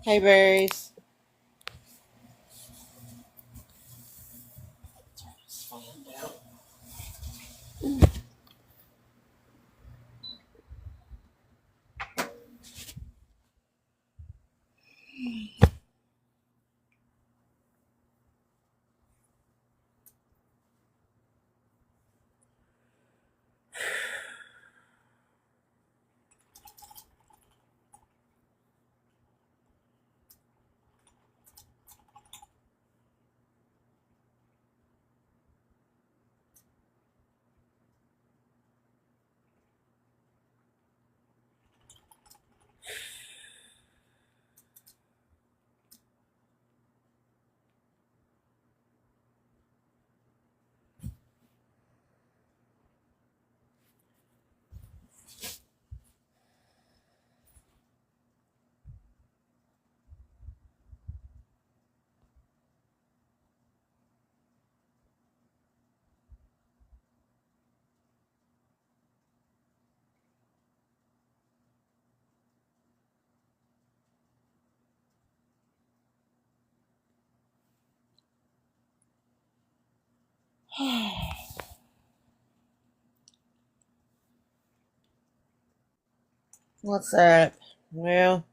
Hey, berries. What's up? Well,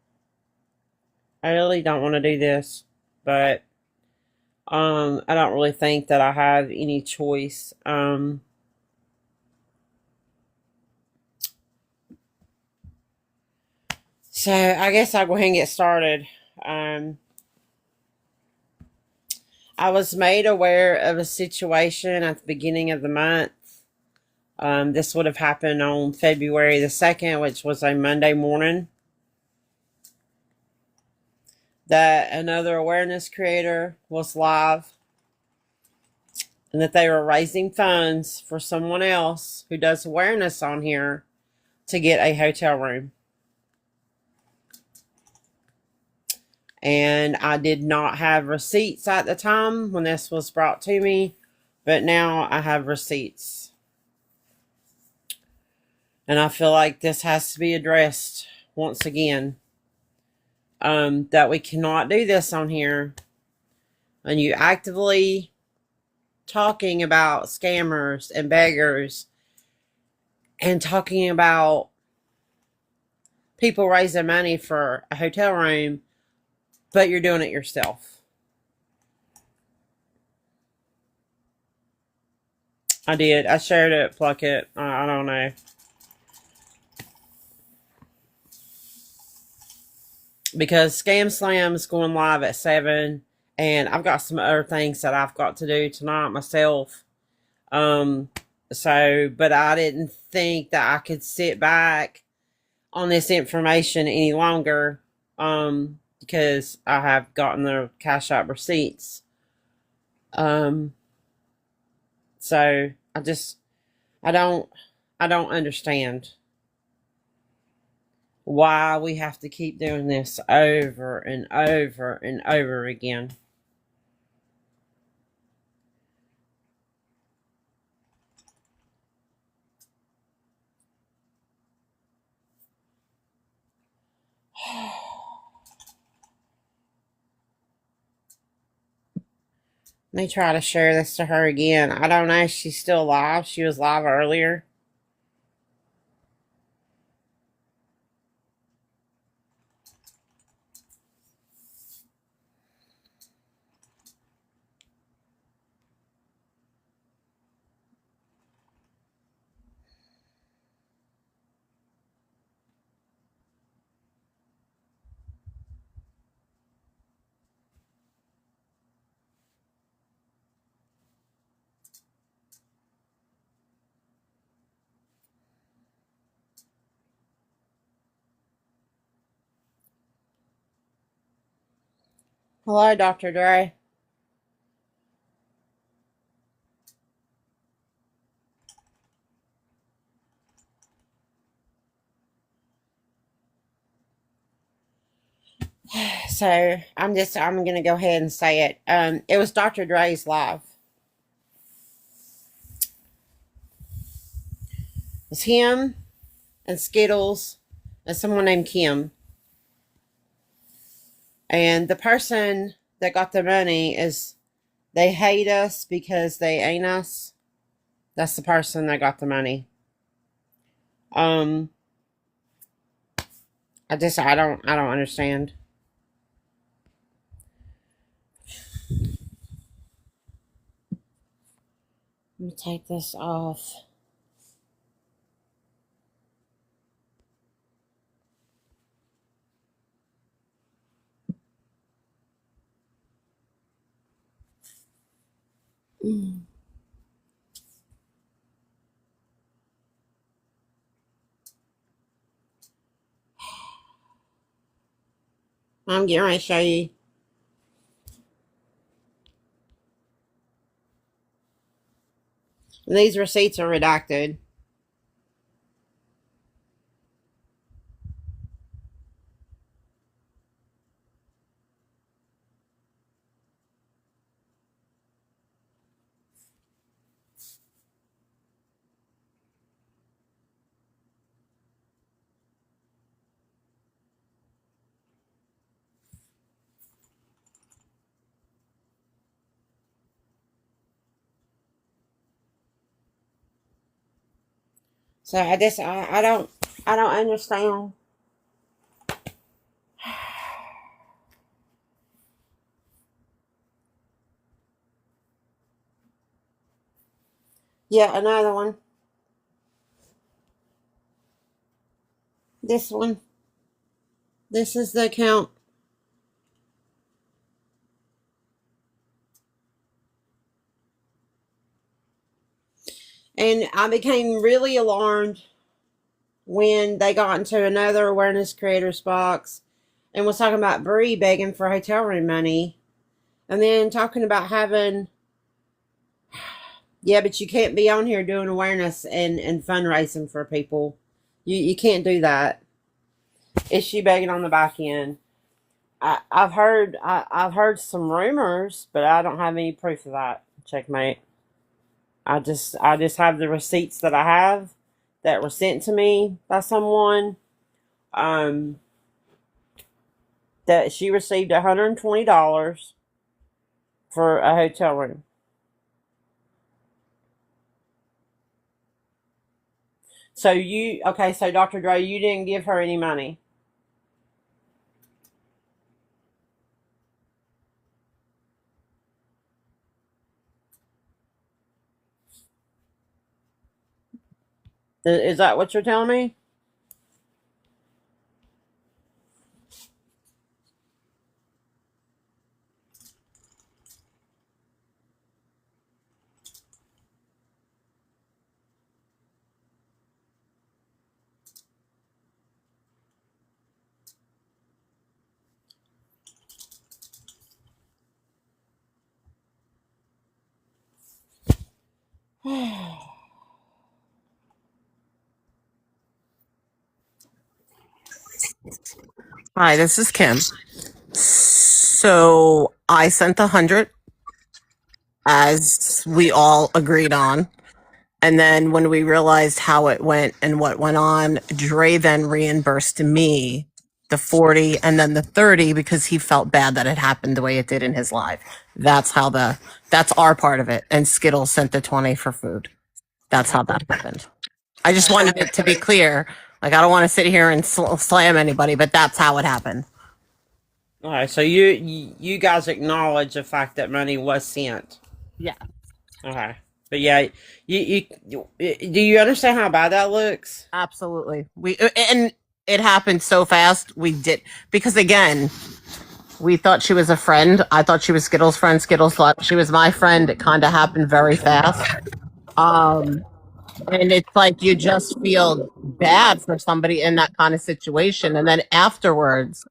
I really don't want to do this, but I don't really think that I have any choice. So I guess I'll go ahead and get started. Um, I was made aware of a situation at the beginning of the month. This would have happened on February the 2nd, which was a Monday morning. That another awareness creator was live and that they were raising funds for someone else who does awareness on here to get a hotel room. And I did not have receipts at the time when this was brought to me, but now I have receipts. And I feel like this has to be addressed once again. That we cannot do this on here. And you actively talking about scammers and beggars and talking about people raising money for a hotel room, but you're doing it yourself. I did. I shared it, pluck it. I don't know. Because Scam Slam is going live at 7, and I've got some other things that I've got to do tonight myself. But I didn't think that I could sit back on this information any longer, because I have gotten the Cash App receipts. So I don't understand why we have to keep doing this over and over and over again. Let me try to share this to her again. I don't know if she's still live. She was live earlier. Hello, Dr. Dre. So I'm gonna go ahead and say it. It was Dr. Dre's live. It was him and Skittles and someone named Kim. And the person that got the money is they hate us because they ain't us. That's the person that got the money. I don't understand. Let me take this off. I'm getting ready to show you. And these receipts are redacted. So I don't understand. Yeah, another one. This one. This is the account. And I became really alarmed when they got into another awareness creators box and was talking about Bree begging for hotel room money. And then talking about having, yeah, but you can't be on here doing awareness and fundraising for people. You can't do that. Is she begging on the back end? I've heard some rumors, but I don't have any proof of that. Checkmate. I just have the receipts that I have that were sent to me by someone. That she received $120 for a hotel room. So so Dr. Dre, you didn't give her any money. Is that what you're telling me? Hi, this is Kim. So I sent 100 as we all agreed on. And then when we realized how it went and what went on, Dre then reimbursed me the 40 and then the 30 because he felt bad that it happened the way it did in his life. That's our part of it. And Skittles sent the 20 for food. That's how that happened. I just wanted it to be clear. Like, I don't want to sit here and slam anybody, but that's how it happened. All right, so you guys acknowledge the fact that money was sent. Yeah. Okay, but yeah, you do you understand how bad that looks? Absolutely. And it happened so fast. We did, because again, we thought she was a friend. I thought she was Skittles' friend. Skittles thought she was my friend. It kind of happened very fast. And it's like you just feel bad for somebody in that kind of situation. And then afterwards,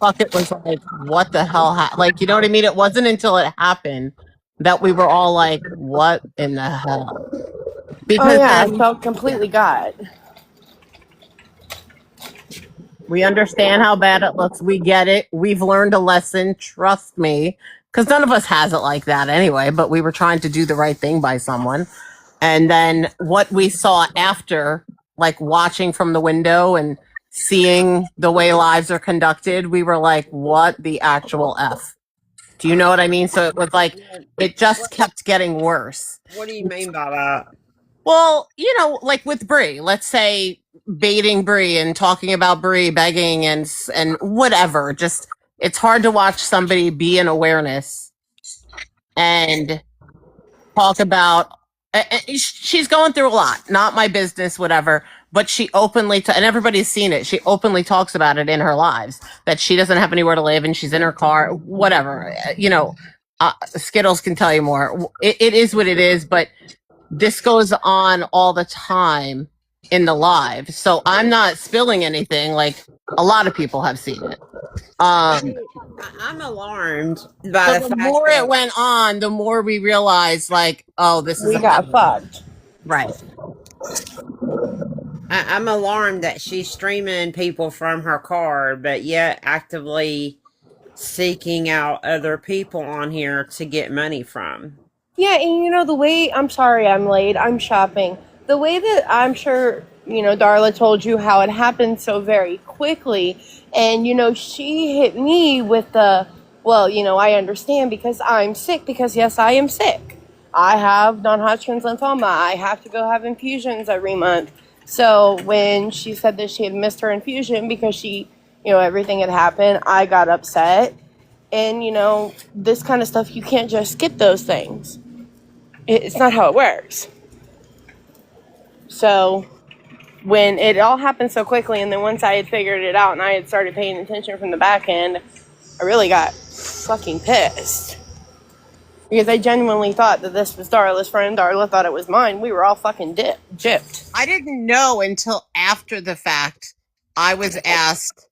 fuck, it was like, what the hell? Like, you know what I mean? It wasn't until it happened that we were all like, what in the hell? Because I felt completely got. We understand how bad it looks. We get it. We've learned a lesson. Trust me. Because none of us has it like that anyway, but we were trying to do the right thing by someone. And then what we saw after, like watching from the window and seeing the way lives are conducted, we were like, what the actual F? Do you know what I mean? So it was like, it just kept getting worse. What do you mean by that? Well, like with Brie, let's say baiting Brie and talking about Brie, begging and whatever. Just, it's hard to watch somebody be in awareness and talk about. She's going through a lot. Not my business, whatever. But she openly, and everybody's seen it. She openly talks about it in her lives that she doesn't have anywhere to live and she's in her car, whatever. Skittles can tell you more. It is what it is, but this goes on all the time in the live. So I'm not spilling anything. Like a lot of people have seen it. I'm alarmed by So the the fact more that it went on, the more we realized, like, oh, this is We got fucked. right. I'm alarmed that she's streaming people from her car, but yet actively seeking out other people on here to get money from. Yeah, and the way, I'm sorry I'm late, I'm shopping. The way that I'm sure, Darla told you how it happened so very quickly. And, she hit me with well, I understand because I'm sick, because yes, I am sick. I have non-Hodgkin's lymphoma. I have to go have infusions every month. So when she said that she had missed her infusion because she, everything had happened, I got upset. And, this kind of stuff, you can't just skip those things. It's not how it works. So when it all happened so quickly, and then once I had figured it out and I had started paying attention from the back end, I really got fucking pissed. Because I genuinely thought that this was Darla's friend. Darla thought it was mine. We were all fucking gypped. I didn't know until after the fact. I was asked,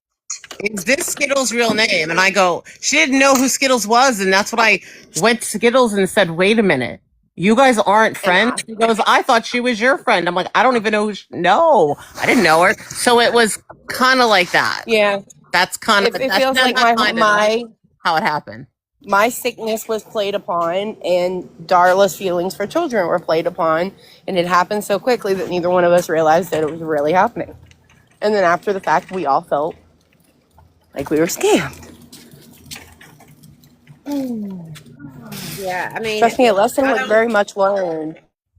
is this Skittles' real name? And I go, she didn't know who Skittles was. And that's when I went to Skittles and said, wait a minute. You guys aren't friends? She goes, I thought she was your friend. I'm like, I don't even know no, I didn't know her. So it was kind of like that. Yeah. That's kind of, it feels like how it happened. My sickness was played upon, and Darla's feelings for children were played upon, and it happened so quickly that neither one of us realized that it was really happening. And then after the fact, we all felt like we were scammed. Yeah, I mean, Trust me, a lesson was very much learned.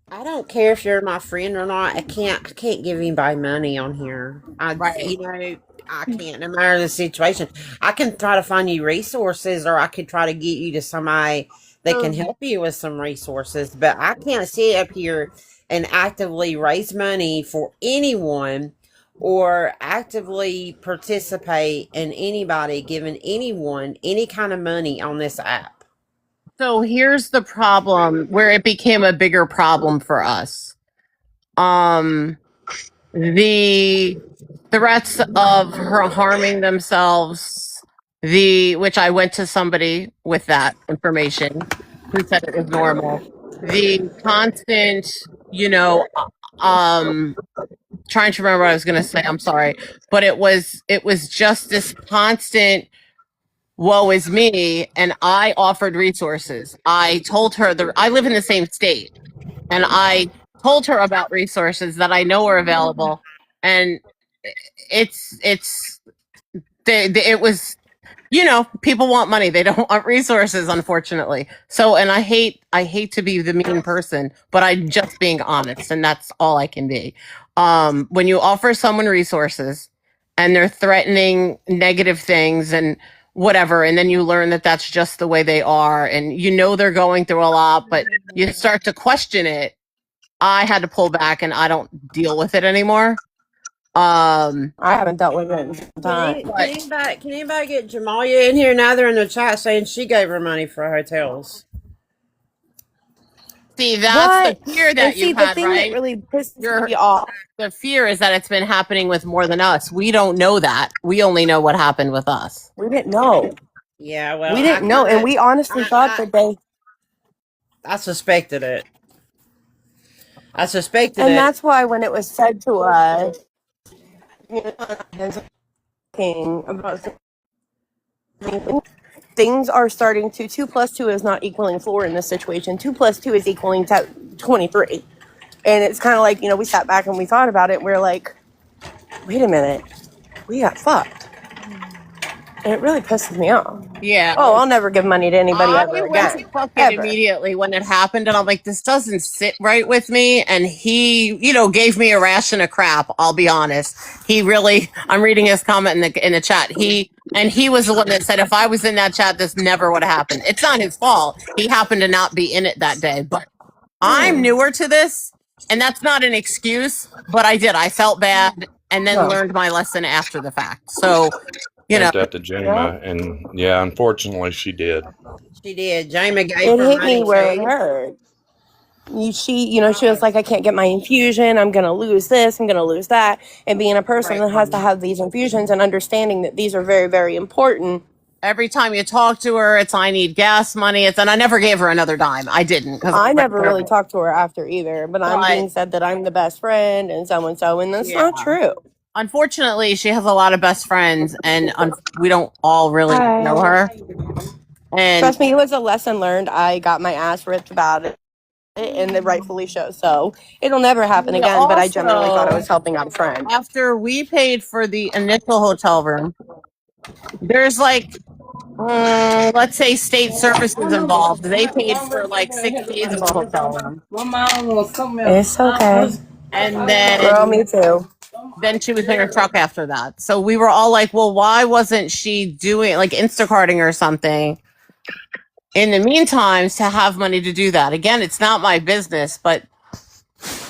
I don't care if you're my friend or not. I can't give anybody money on here. Right. I can't, no matter the situation. I can try to find you resources, or I could try to get you to somebody that can help you with some resources. But I can't sit up here and actively raise money for anyone, or actively participate in anybody giving anyone any kind of money on this app. So here's the problem where it became a bigger problem for us. The threats of her harming themselves, which I went to somebody with that information who said it was normal. The constant, trying to remember what I was going to say. I'm sorry, but it was just this constant woe is me. And I offered resources. I told her I live in the same state, and I told her about resources that I know are available. And it was, people want money. They don't want resources, unfortunately. So, and I hate to be the mean person, but I'm just being honest, and that's all I can be. When you offer someone resources and they're threatening negative things and whatever, and then you learn that that's just the way they are, and they're going through a lot, but you start to question it. I had to pull back, and I don't deal with it anymore. I haven't dealt with it in some time. Can anybody get Jamalia in here? Now they're in the chat saying she gave her money for hotels. See, that's the fear that you had, the thing right? that really pisses me off. The fear is that it's been happening with more than us. We don't know that. We only know what happened with us. We didn't know. Yeah, well, we didn't know, and we honestly thought that they. I suspected it. And that's why when it was said to us, things are starting to 2 + 2 is not equaling 4 in this situation. 2 + 2 is equaling 23, and it's kind of like we sat back and we thought about it. And we're like, wait a minute, we got fucked. And it really pisses me off. Yeah. Oh, I'll never give money to anybody I ever went again. to fuck it Ever. immediately when it happened, and I'm like, this doesn't sit right with me. And he, gave me a ration of crap. I'll be honest. He really. I'm reading his comment in the chat. He was the one that said if I was in that chat, this never would have happened. It's not his fault. He happened to not be in it that day. But I'm newer to this, and that's not an excuse. But I did. I felt bad, and then learned my lesson after the fact. So. Sent that to Jama, and yeah, unfortunately, she did. She did. Jama gave It her hit money me where it too. hurt. She was like, I can't get my infusion. I'm going to lose this. I'm going to lose that. And being a person that has to have these infusions and understanding that these are very, very important. Every time you talk to her, it's I need gas money. And I never gave her another dime. I didn't because I never really talked to her after either. But I'm being said that I'm the best friend and so, and that's not true. Unfortunately, she has a lot of best friends, and we don't all really know her. And trust me, it was a lesson learned. I got my ass ripped about it, and it rightfully so. So it'll never happen again. But I genuinely thought I was helping out a friend. After we paid for the initial hotel room, there's let's say state services involved. They paid for 6 days of a hotel room. It's okay. And then, girl, me too. Then she was in her truck after that. So we were all like, well, why wasn't she doing Instacarting or something in the meantime to have money to do that? Again, it's not my business, but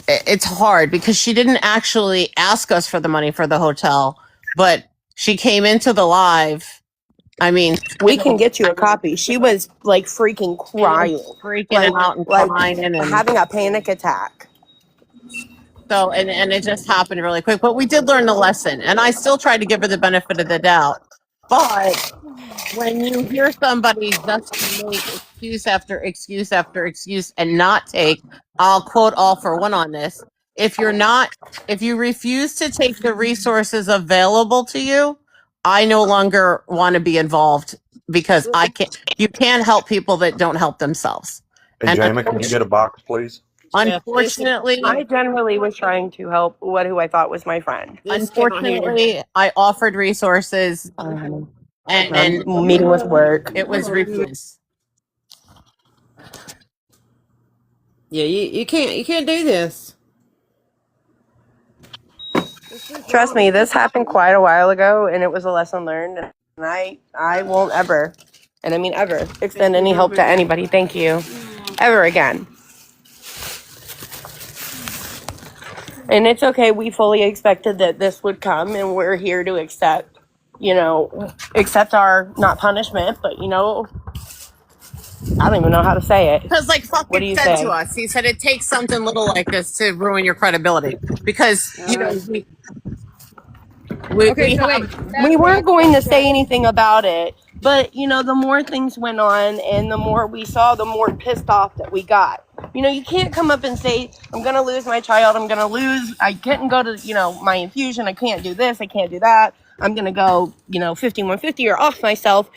it's hard because she didn't actually ask us for the money for the hotel, but she came into the live. I mean, we can get you a copy. She was freaking crying, out and crying and having a panic attack. So, and it just happened really quick, but we did learn the lesson, and I still tried to give her the benefit of the doubt. But when you hear somebody just make excuse after excuse after excuse and not take, I'll quote all for one on this. If you refuse to take the resources available to you, I no longer want to be involved because you can't help people that don't help themselves. Hey, Jama, can you get a box, please? Unfortunately, I generally was trying to help who I thought was my friend. Unfortunately, I offered resources and meeting with work. It was refused. Yeah, you can't do this. Trust me, this happened quite a while ago, and it was a lesson learned. And I won't ever, and I mean ever, extend any help to anybody. Thank you, ever again. And it's okay. We fully expected that this would come, and we're here to accept our not punishment, but I don't even know how to say it. Because what do you said say? to us, he said it takes something little like this to ruin your credibility. Because we weren't going to say anything about it, but the more things went on and the more we saw, the more pissed off that we got. You can't come up and say, I'm going to lose my child. I couldn't go to, my infusion. I can't do this. I can't do that. I'm going to go, 5150 or off myself.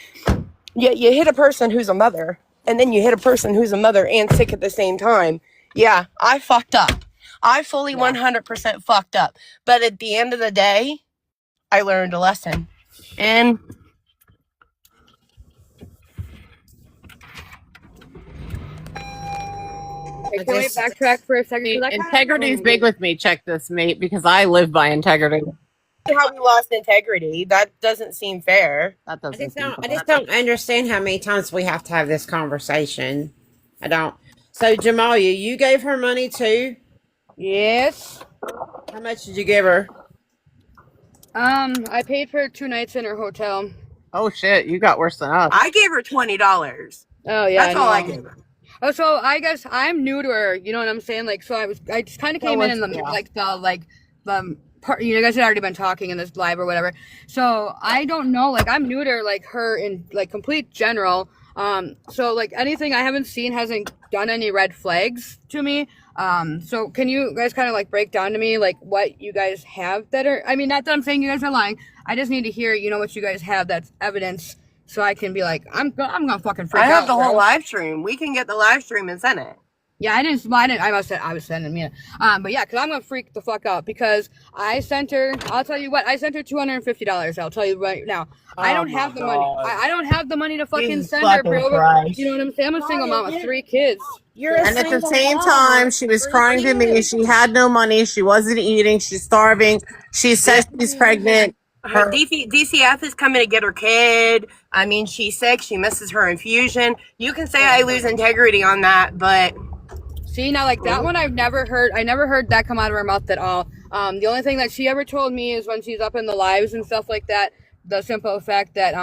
You hit a person who's a mother, and then you hit a person who's a mother and sick at the same time. Yeah, I fucked up. I fully 100% fucked up. But at the end of the day, I learned a lesson. And can we backtrack for a second? Integrity is big with me. Check this, mate, because I live by integrity. How we lost integrity? That doesn't seem fair. That doesn't. I just don't understand how many times we have to have this conversation. I don't. So Jamalia, you gave her money too? Yes. How much did you give her? I paid for 2 nights in her hotel. Oh shit, you got worse than us. I gave her $20. Oh yeah, that's all I gave her. Oh, so I guess I'm new to her. You know what I'm saying? So I just kind of came in the part. You guys had already been talking in this live or whatever. So I don't know. I'm new to her, her in complete general. So anything I haven't seen hasn't done any red flags to me. So can you guys kind of break down to me what you guys have that are? I mean, not that I'm saying you guys are lying. I just need to hear what you guys have that's evidence. So I can be I'm gonna fucking freak out. I have the whole live stream. We can get the live stream and send it. Yeah, I didn't. Well, I was sending me. But yeah, because I'm gonna freak the fuck out because I sent her. I'll tell you what. I sent her $250. I'll tell you right now. I don't have the money. I don't have the money to fucking Jesus send her. fucking For over, Christ. you know what I'm saying? I'm a single mom of 3 kids. You're a And at the single same mom time, with she was 3 crying to me. kids. She had no money. She wasn't eating. She's starving. She says she's pregnant. Her DCF is coming to get her kid. I mean, she's sick. She misses her infusion. You can say I lose integrity on that, but See, now, like, that one I've never heard. I never heard that come out of her mouth at all. The only thing that she ever told me is when she's up in the lives and stuff like that, the simple fact that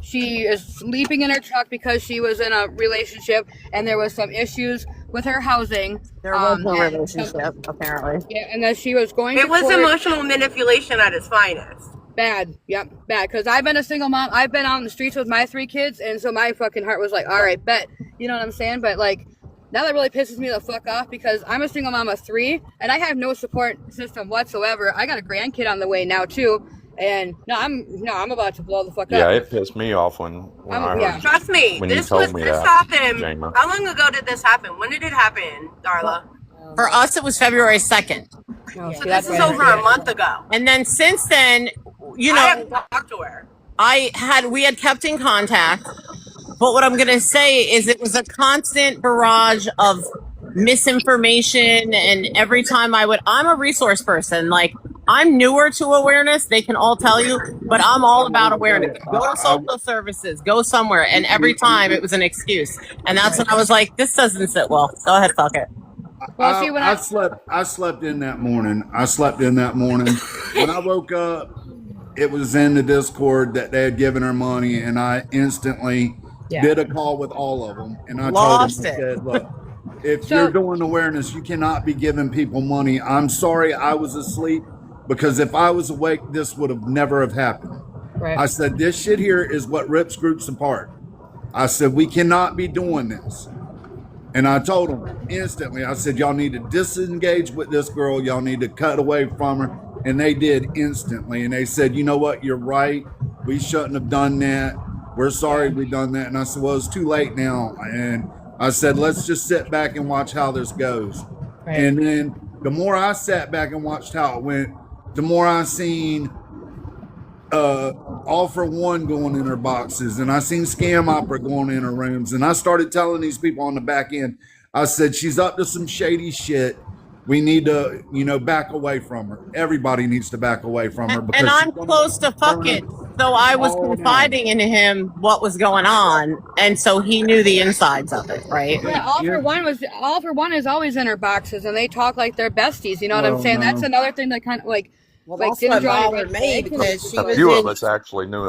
she is sleeping in her truck because she was in a relationship and there was some issues with her housing. There was no and relationship, apparently. Yeah, and that she was going it to was court. emotional manipulation at its finest. Bad. Yep, bad. Because I've been a single mom. I've been out in the streets with my 3 kids, and so my fucking heart was like, all right, bet. You know what I'm saying? But, like, now that really pisses me the fuck off because I'm a single mom of 3, and I have no support system whatsoever. I got a grandkid on the way now, too. And I'm about to blow the fuck Yeah, up. it pissed me off when I heard. yeah. Trust me, When you this told me that, happened. Jama. How long ago did this happen? When did it happen, Darla? For us, it was February 2nd. No, see, So that's this is why I over heard a it. month ago. And then since then, you I know, haven't talked to her. we had kept in contact. But what I'm going to say is it was a constant barrage of misinformation. And every time I'm a resource person. Like, I'm newer to awareness. They can all tell you, but I'm all about awareness. Go to social services, go somewhere. And every time it was an excuse. And that's when I was like, this doesn't sit well. Go ahead, fuck it. Well, see, when I slept in that morning. When I woke up, it was in the Discord that they had given her money, and I instantly did a call with all of them, and I Lost told them, I it. said, look, if you're doing awareness, you cannot be giving people money. I'm sorry I was asleep, because if I was awake, this would have never have happened. Right. I said, this shit here is what rips groups apart. I said, we cannot be doing this. And I told them instantly, I said, y'all need to disengage with this girl. Y'all need to cut away from her. And they did instantly. And they said, you know what? You're right. We shouldn't have done that. We're sorry we done that. And I said, well, it's too late now. And I said, let's just sit back and watch how this goes. Right. And then the more I sat back and watched how it went, the more I seen All for One going in her boxes, and I seen Scam Opera going in her rooms, and I started telling these people on the back end, I said, she's up to some shady shit. We need to, back away from her. Everybody needs to back away from her. Because And I'm close to fuck it. So I was confiding in him what was going on, and so he knew the insides of it, right? Yeah, All for One is always in her boxes, and they talk like they're besties. You know what I'm saying? No. That's another thing that kind of like. Well, Like, that's didn't what draw any bothered red me flags. because she A was few of in, us actually knew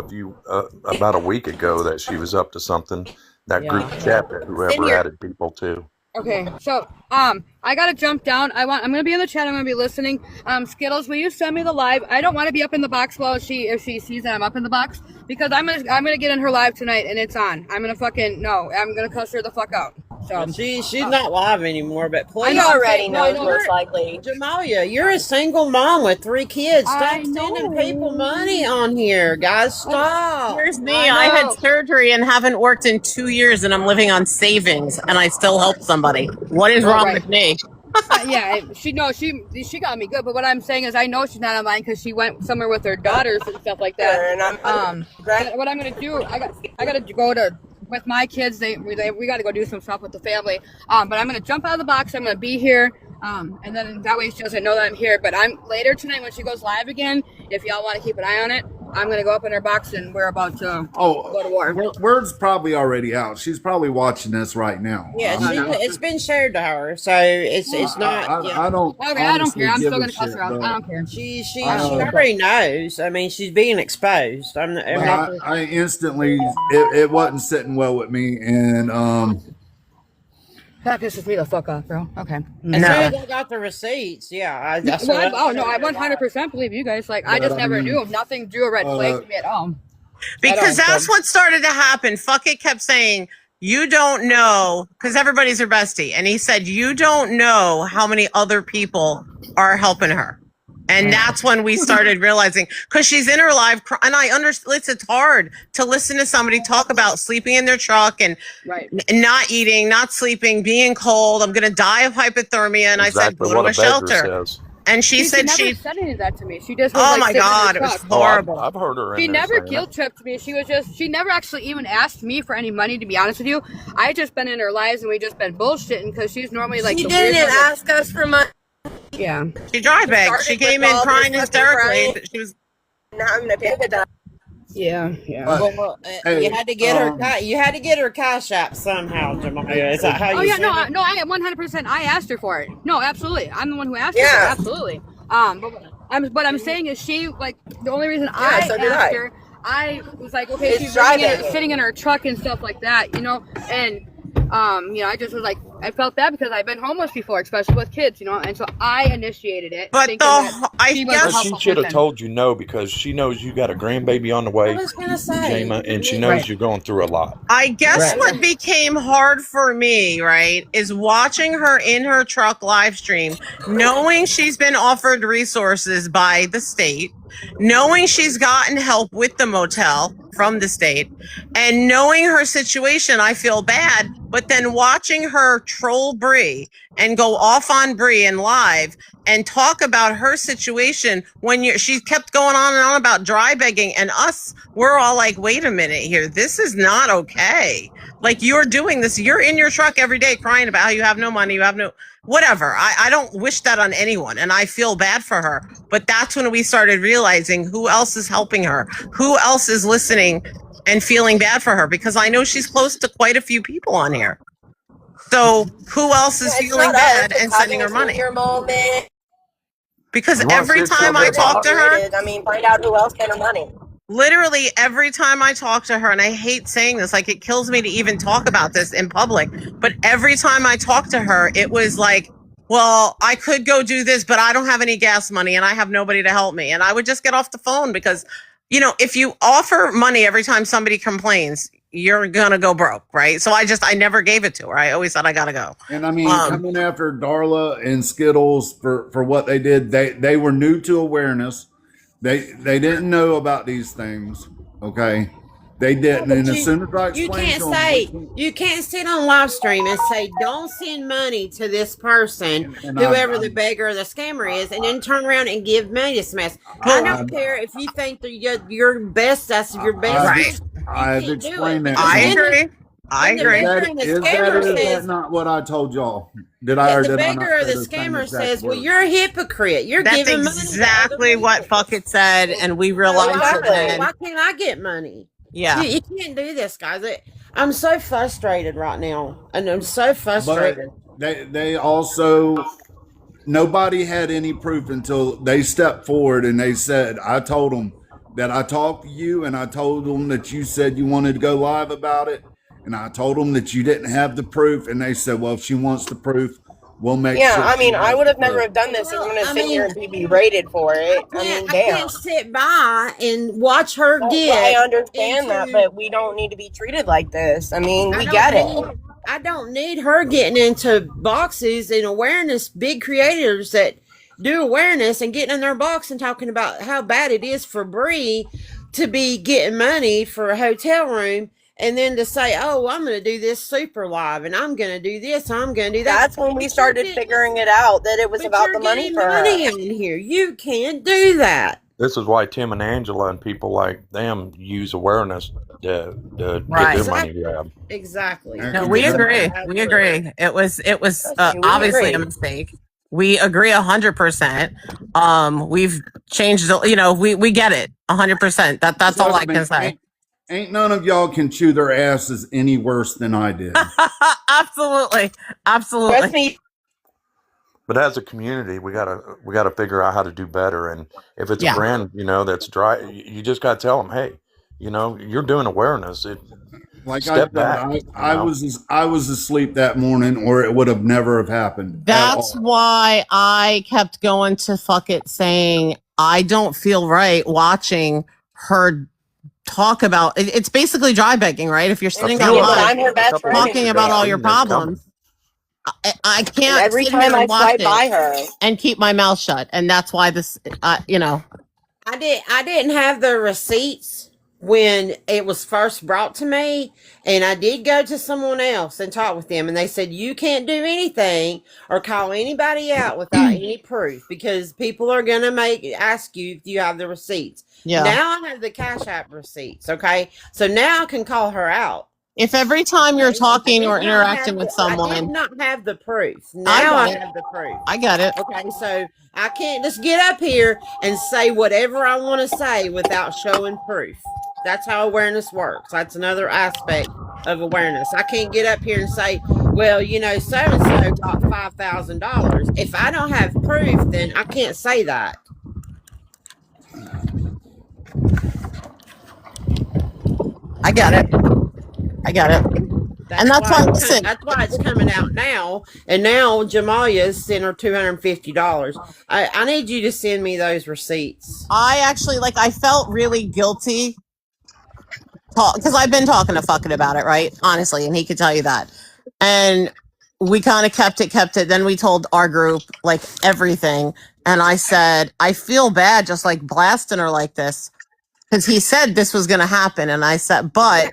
about a week ago that she was up to something. That group chat that whoever added people to. Okay, so I gotta jump down. I'm gonna be in the chat. I'm gonna be listening. Skittles, will you send me the live? I don't want to be up in the box while if she sees that I'm up in the box, because I'm gonna get in her live tonight and it's on. I'm gonna cuss her the fuck out. So she's not live anymore, but please. He already knows, most likely. Jamalia, you're a single mom with 3 kids. I Stop sending know. people money on here, guys. Stop. Here's me. I had surgery and haven't worked in 2 years, and I'm living on savings, and I still help somebody. What is wrong with me? she got me good, but what I'm saying is I know she's not online because she went somewhere with her daughters and stuff like that. What I'm gonna do, I gotta go to with my kids. We got to go do some stuff with the family. But I'm gonna jump out of the box. I'm gonna be here. And then that way she doesn't know that I'm here. But I'm later tonight when she goes live again. If y'all want to keep an eye on it, I'm gonna go up in her box and we're about to go to war. Word's probably already out. She's probably watching this right now. Yeah, it's been shared to her, so it's not. I don't. Okay, I don't care. I'm give still a gonna cuss shit, her out. but I don't care. She already knows. I mean, she's being exposed. I instantly it wasn't sitting well with me, and That pisses me the fuck off, bro. Okay. As soon as I got the receipts, I 100% believe you guys. Like, I just never knew. Nothing drew a red flag to me at all. Because that's what started to happen. Fuck it kept saying, you don't know, because everybody's her bestie. And he said, you don't know how many other people are helping her. And that's when we started realizing, because she's in her live, and I understand it's hard to listen to somebody talk about sleeping in their truck and not eating, not sleeping, being cold. I'm going to die of hypothermia. And Exactly I said, go what to a a beggar shelter. says. And she said never she said any of that to me. She just was oh like, my sitting in her God, it was truck. horrible. I've heard her in She there never saying guilt that. tripped me. She never actually even asked me for any money, to be honest with you. I just been in her lives and we just been bullshitting because she's normally like She the weird didn't one that- ask us for money. Yeah. She dry bagged. She started came with in all crying this fucking hysterically. crying. She was Now I'm gonna pick it up. Yeah. Yeah. But, hey, you had to get her. You had to get her cash app somehow, Jemiah. Is that how Oh you? yeah, said no, it? no, I 100%. I asked her for it. No, absolutely. I'm the one who asked her Yeah. for it. Absolutely. But I'm saying is she like the only reason I so did asked I. her. I was like, okay, It's she's dry sitting in her truck and stuff like that, you know, and I just was like, I felt bad because I've been homeless before, especially with kids, you know, and so I initiated it. But thinking that I she was a guess But she helpful should have person. told you no because she knows you got a grandbaby on the way, I was gonna say, Jama, and she knows you're going through a lot. I guess Right. what became hard for me, right, is watching her in her truck live stream, knowing she's been offered resources by the state, knowing she's gotten help with the motel from the state, and knowing her situation, I feel bad. But then watching her troll Bree and go off on Bree and live and talk about her situation when she kept going on and on about dry begging, and us, we're all like, wait a minute here, this is not okay. Like, you're doing this, you're in your truck every day crying about how you have no money, you have no whatever. I don't wish that on anyone, and I feel bad for her. But that's when we started realizing who else is helping her, who else is listening and feeling bad for her, because I know she's close to quite a few people on here. So who else is feeling bad and sending her money? Your moment. Because You wanna every see time I something talk to her, I mean, find out who else sent her money. literally every time I talk to her, and I hate saying this, like, it kills me to even talk about this in public, but every time I talk to her, it was like, well, I could go do this, but I don't have any gas money and I have nobody to help me. And I would just get off the phone because, if you offer money every time somebody complains, you're going to go broke, right? So I never gave it to her. I always said, I got to go. And I mean, coming after Darla and Skittles for what they did, they were new to awareness. They didn't know about these things. Okay, they didn't. And as soon as I You explained can't to say them, you can't sit on live stream and say don't send money to this person, And whoever the beggar or the scammer is, and then turn around and give money to smash. I don't care if you think that your best. That's your best. Right. I've can't do explained it. that. I And agree. I and the agree. beggar and the Is scammer that says, not what I told y'all? Did I or the did I not beggar or say the same scammer exact says, "Well, words? you're a hypocrite. You're That's giving money to other exactly what people. Fuckett said, and we realized it Exactly. then. Why can't I get money? Yeah. You can't do this, guys. I'm so frustrated right now, and I'm so frustrated. But they also, nobody had any proof until they stepped forward and they said, I told them that I talked to you and I told them that you said you wanted to go live about it. And I told them that you didn't have the proof. And they said, well, if she wants the proof, we'll make Yeah, sure. I mean, she I has would the have never proof." have done this if Well, I'm gonna I sit mean- here and be berated for it. I mean, I damn. can't sit by and watch her get. I understand that, into- but we don't need to be treated like this. I mean, I we don't get need- it. I don't need her getting into boxes and awareness, big creators that do awareness and getting in their box and talking about how bad it is for Bree to be getting money for a hotel room, and then to say, oh, I'm going to do this super live and I'm going to do this, I'm going to do that. That's when we started figuring it out that it was But about you're the money getting for her. money in here. You can't do that. This is why Tim and Angela and people like them use awareness to Right. get their money grabbed. Exactly. No, we agree. We agree. It was We obviously a agree. mistake. We agree 100%. We've changed. We get it 100%. That's all I can say. Ain't none of y'all can chew their asses any worse than I did. Absolutely. Trust me. But as a community, we gotta figure out how to do better. And if it's Yeah. a brand, that's dry, you just gotta tell them, hey, you're doing awareness. Like Step I back, said, I was asleep that morning, or it would have never have happened. That's why I kept going to Fuckett saying, I don't feel right watching her talk about it's basically dry begging, right? If you're sitting I mean, online I'm her best friend. talking about all your problems. I And can't every sit time here I and watch fly by it her, and keep my mouth shut. And that's why this, you know, I didn't have the receipts when it was first brought to me, and I did go to someone else and talk with them, and they said you can't do anything or call anybody out without any proof because people are gonna ask you if you have the receipts. yeah. Now I have the Cash App receipts, okay? So now I can call her out. If every time you're Okay? talking or interacting with I did someone, not have the proof. I Now I got it. have the proof. I got it. Okay, so I can't just get up here and say whatever I want to say without showing proof. That's how awareness works. That's another aspect of awareness. I can't get up here and say, well, you know, so and so got $5,000. If I don't have proof, then I can't say that. I got it. I got it. And that's why, listen, That's why it's coming out now. And now Jamalia sent her $250. I need you to send me those receipts. I actually, like, I felt really guilty because I've been talking to fucking about it, right? Honestly, and he could tell you that. And we kind of kept it. Then we told our group like everything. And I said, I feel bad just like blasting her like this because he said this was going to happen. And I said, but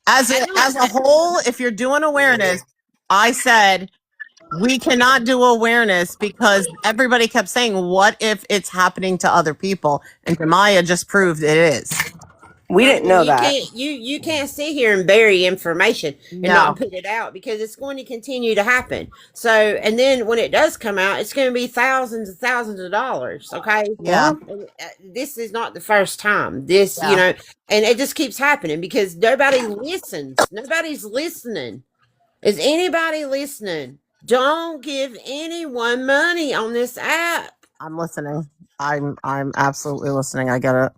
as a whole, if you're doing awareness, I said, we cannot do awareness because everybody kept saying, what if it's happening to other people? And Jemiah just proved it is. we didn't know you that. You can't sit here and bury information and No. not put it out because it's going to continue to happen. So, and then when it does come out, it's going to be thousands and thousands of dollars. Okay. Yeah. And, this is not the first time. This, Yeah. you know, and it just keeps happening because nobody listens. Nobody's listening. Is anybody listening? Don't give anyone money on this app. I'm listening. I'm absolutely listening. I get it.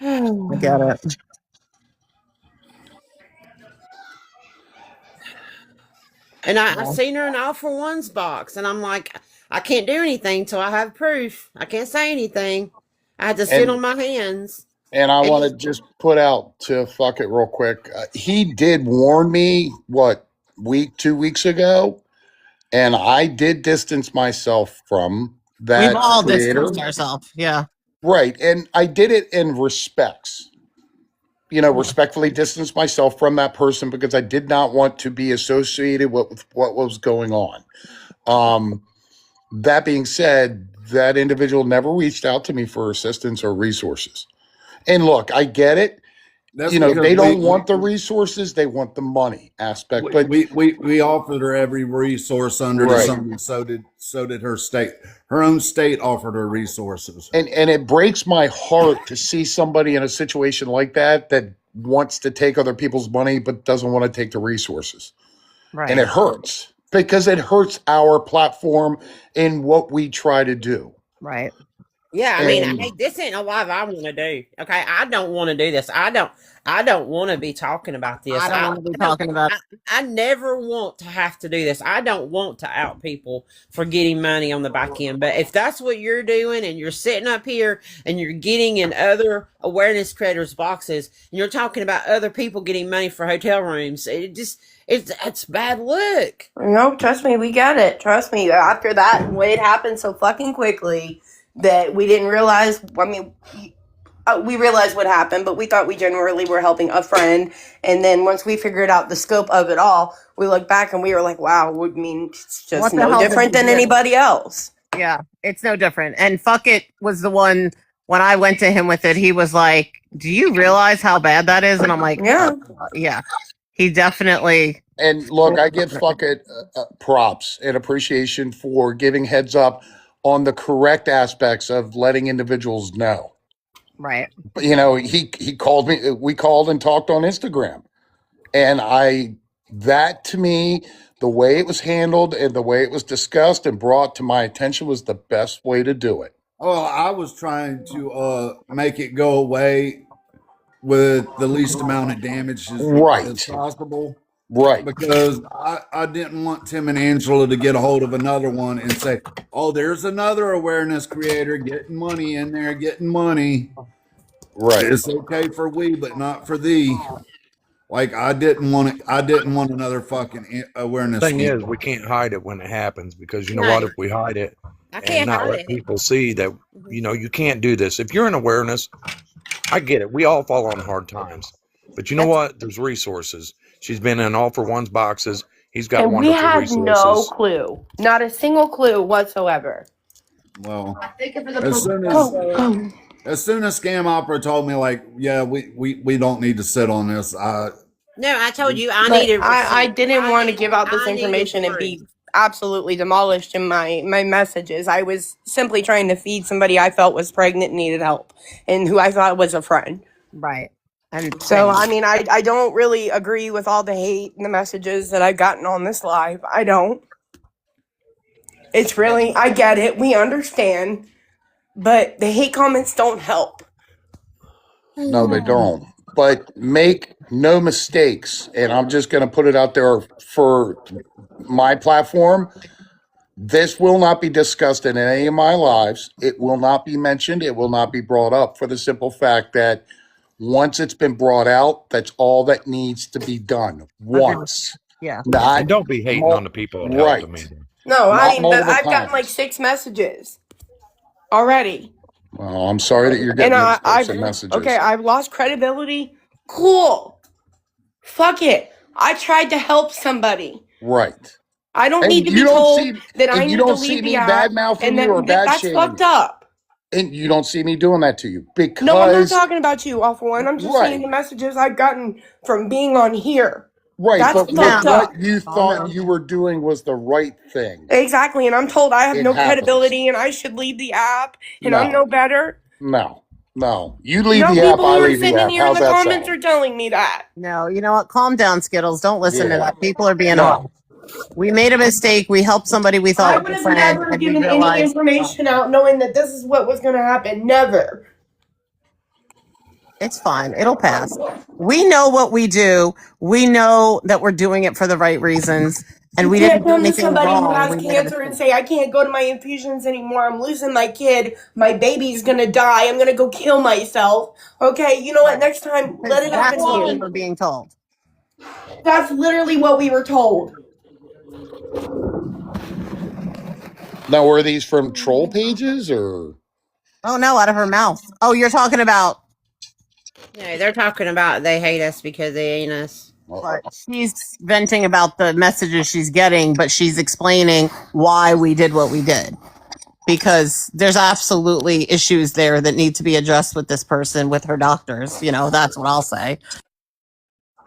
I get it. And I seen her in All for One's box, and I'm like, I can't do anything till I have proof. I can't say anything. I had to sit on my hands. And I want to just put out to fuck it real quick. He did warn me, 2 weeks ago, and I did distance myself from that. We've all creator. distanced ourselves. Yeah. Right. And I did it in respects. Respectfully distance myself from that person because I did not want to be associated with what was going on. That being said, that individual never reached out to me for assistance or resources. And look, I get it. That's They don't want the resources; they want the money aspect. But we offered her every resource under the sun. So did her state. Her own state offered her resources. And it breaks my heart to see somebody in a situation like that wants to take other people's money but doesn't want to take the resources. Right. And it hurts because it hurts our platform in what we try to do. Right. Yeah, I mean, this ain't a live I want to do. Okay, I don't want to do this. I don't want to be talking about this. I don't want to be talking about. I never want to have to do this. I don't want to out people for getting money on the back end. But if that's what you're doing and you're sitting up here and you're getting in other awareness creators' boxes and you're talking about other people getting money for hotel rooms, it's bad luck. No, trust me, we get it. Trust me. After that, when it happened so fucking quickly that we didn't realize. I mean, we realized what happened, but we thought we generally were helping a friend. And then once we figured out the scope of it all, we looked back and we were like, wow, I mean, it's just no different than anybody else. Yeah, it's no different. And fuck it was the one when I went to him with it, he was like, do you realize how bad that is? And I'm like, yeah. Yeah. He definitely. And look, I give fuck it props and appreciation for giving heads up on the correct aspects of letting individuals know. Right. He called me. We called and talked on Instagram, and that to me, the way it was handled and the way it was discussed and brought to my attention was the best way to do it. Oh, I was trying to make it go away with the least amount of damage as possible. Right. Because I didn't want Tim and Angela to get a hold of another one and say, oh, there's another awareness creator getting money in there, getting money. Right. It's okay for we, but not for thee. Like I didn't want it. I didn't want another fucking awareness. Thing is, week. we can't hide it when it happens because you know No. what? If we hide it I and can't not hide let it. people see that, you can't do this. If you're in awareness, I get it. We all fall on hard times, but you know what? There's resources. She's been in All for One's boxes. He's got And we wonderful had resources. no clue. Not a single clue whatsoever. Well, Thank you for as soon as Scam Opera told me, like, yeah, we don't need to sit on this. No, I told you I But needed. I didn't want to give out this I needed information and proof. be absolutely demolished in my messages. I was simply trying to feed somebody I felt was pregnant and needed help and who I thought was a friend. Right. And So, I mean, I don't really agree with all the hate and the messages that I've gotten on this live. I don't. It's really, I get it. We understand. But the hate comments don't help. No, they don't. But make no mistakes, and I'm just going to put it out there for my platform. This will not be discussed in any of my lives. It will not be mentioned. It will not be brought up for the simple fact that once it's been brought out, that's all that needs to be done once. Yeah. Not And don't be hating on the people that right. helped Amanda. No, Not I mean, but multiple I've gotten times. like 6 messages already. Well, I'm sorry that you're getting And those types of messages. okay, I've lost credibility. Cool. Fuck it. I tried to help somebody. Right. I don't And need to you be don't told see- that I and need you to don't see leave me the app. bad-mouthing And you or bad that's shaming fucked you. up. And you don't see me doing that to you because No, I'm not talking about you, Awful One. I'm just Right. saying the messages I've gotten from being on here. right, That's but with fucked up. what you thought you were doing was the right thing. Exactly, and I'm told I have It no happens. credibility and I should leave the app and I'm No. no better. No. You leave No the app, people I who are leave the sitting in app. here in How's the that comments sound? are telling me that. No, you know what? Calm down, Skittles. Don't listen to Yeah. that. People are being No. off. We made a mistake. We helped somebody we I thought would was a have friend, never and we given any realized information out knowing that this is what was going to happen. Never. it's fine. It'll pass. We know what we do. We know that we're doing it for the right reasons, and we You didn't can't do come to anything somebody who wrong. has We made a cancer and mistake. say, I can't go to my infusions anymore. I'm losing my kid. My baby's going to die. I'm going to go kill myself. Okay, you know what? Next time, let it happen That's what we to were me. being told. That's literally what we were told. Now, were these from troll pages or? Oh no, out of her mouth. Oh, you're talking about. No, they're talking about they hate us because they ain't us. But she's venting about the messages she's getting, but she's explaining why we did what we did. Because there's absolutely issues there that need to be addressed with this person, with her doctors. You know, that's what I'll say.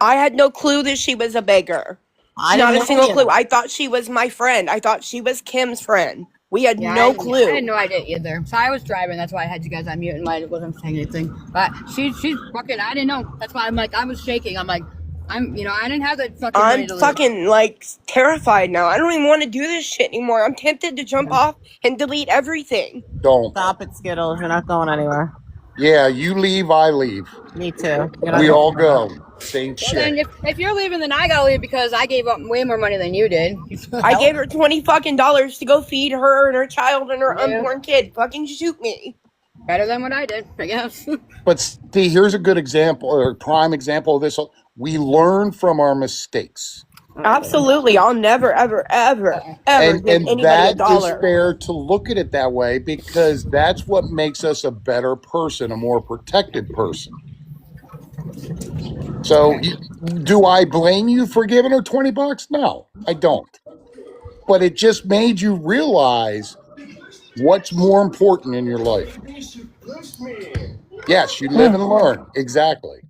I had no clue that she was a beggar. I Not didn't a know single any of clue. that. I thought she was my friend. I thought she was Kim's friend. We had Yeah, no I clue. had no idea either. So I was driving. That's why I had you guys on mute and I wasn't saying anything. But she's fucking. I didn't know. That's why I'm like I was shaking. I'm like I didn't have that fucking money I'm to lose. fucking like terrified now. I don't even want to do this shit anymore. I'm tempted to jump off and delete everything. Don't. Stop it, Skittles. You're not going anywhere. Yeah, you leave, I leave. Me too. You're not We going all anywhere. go. Same Well, shit. then if you're leaving, then I gotta leave because I gave up way more money than you did. I gave her $20 fucking to go feed her and her child and her Yeah. unborn kid. Fucking shoot me. Better than what I did, I guess. But see, here's a good example or prime example of this. We learn from our mistakes. Absolutely. I'll never, ever, ever, ever give And anybody that is $1. fair to look at it that way because that's what makes us a better person, a more protected person. So do I blame you for giving her $20? No, I don't. But it just made you realize what's more important in your life. Yes, you live and learn. Exactly.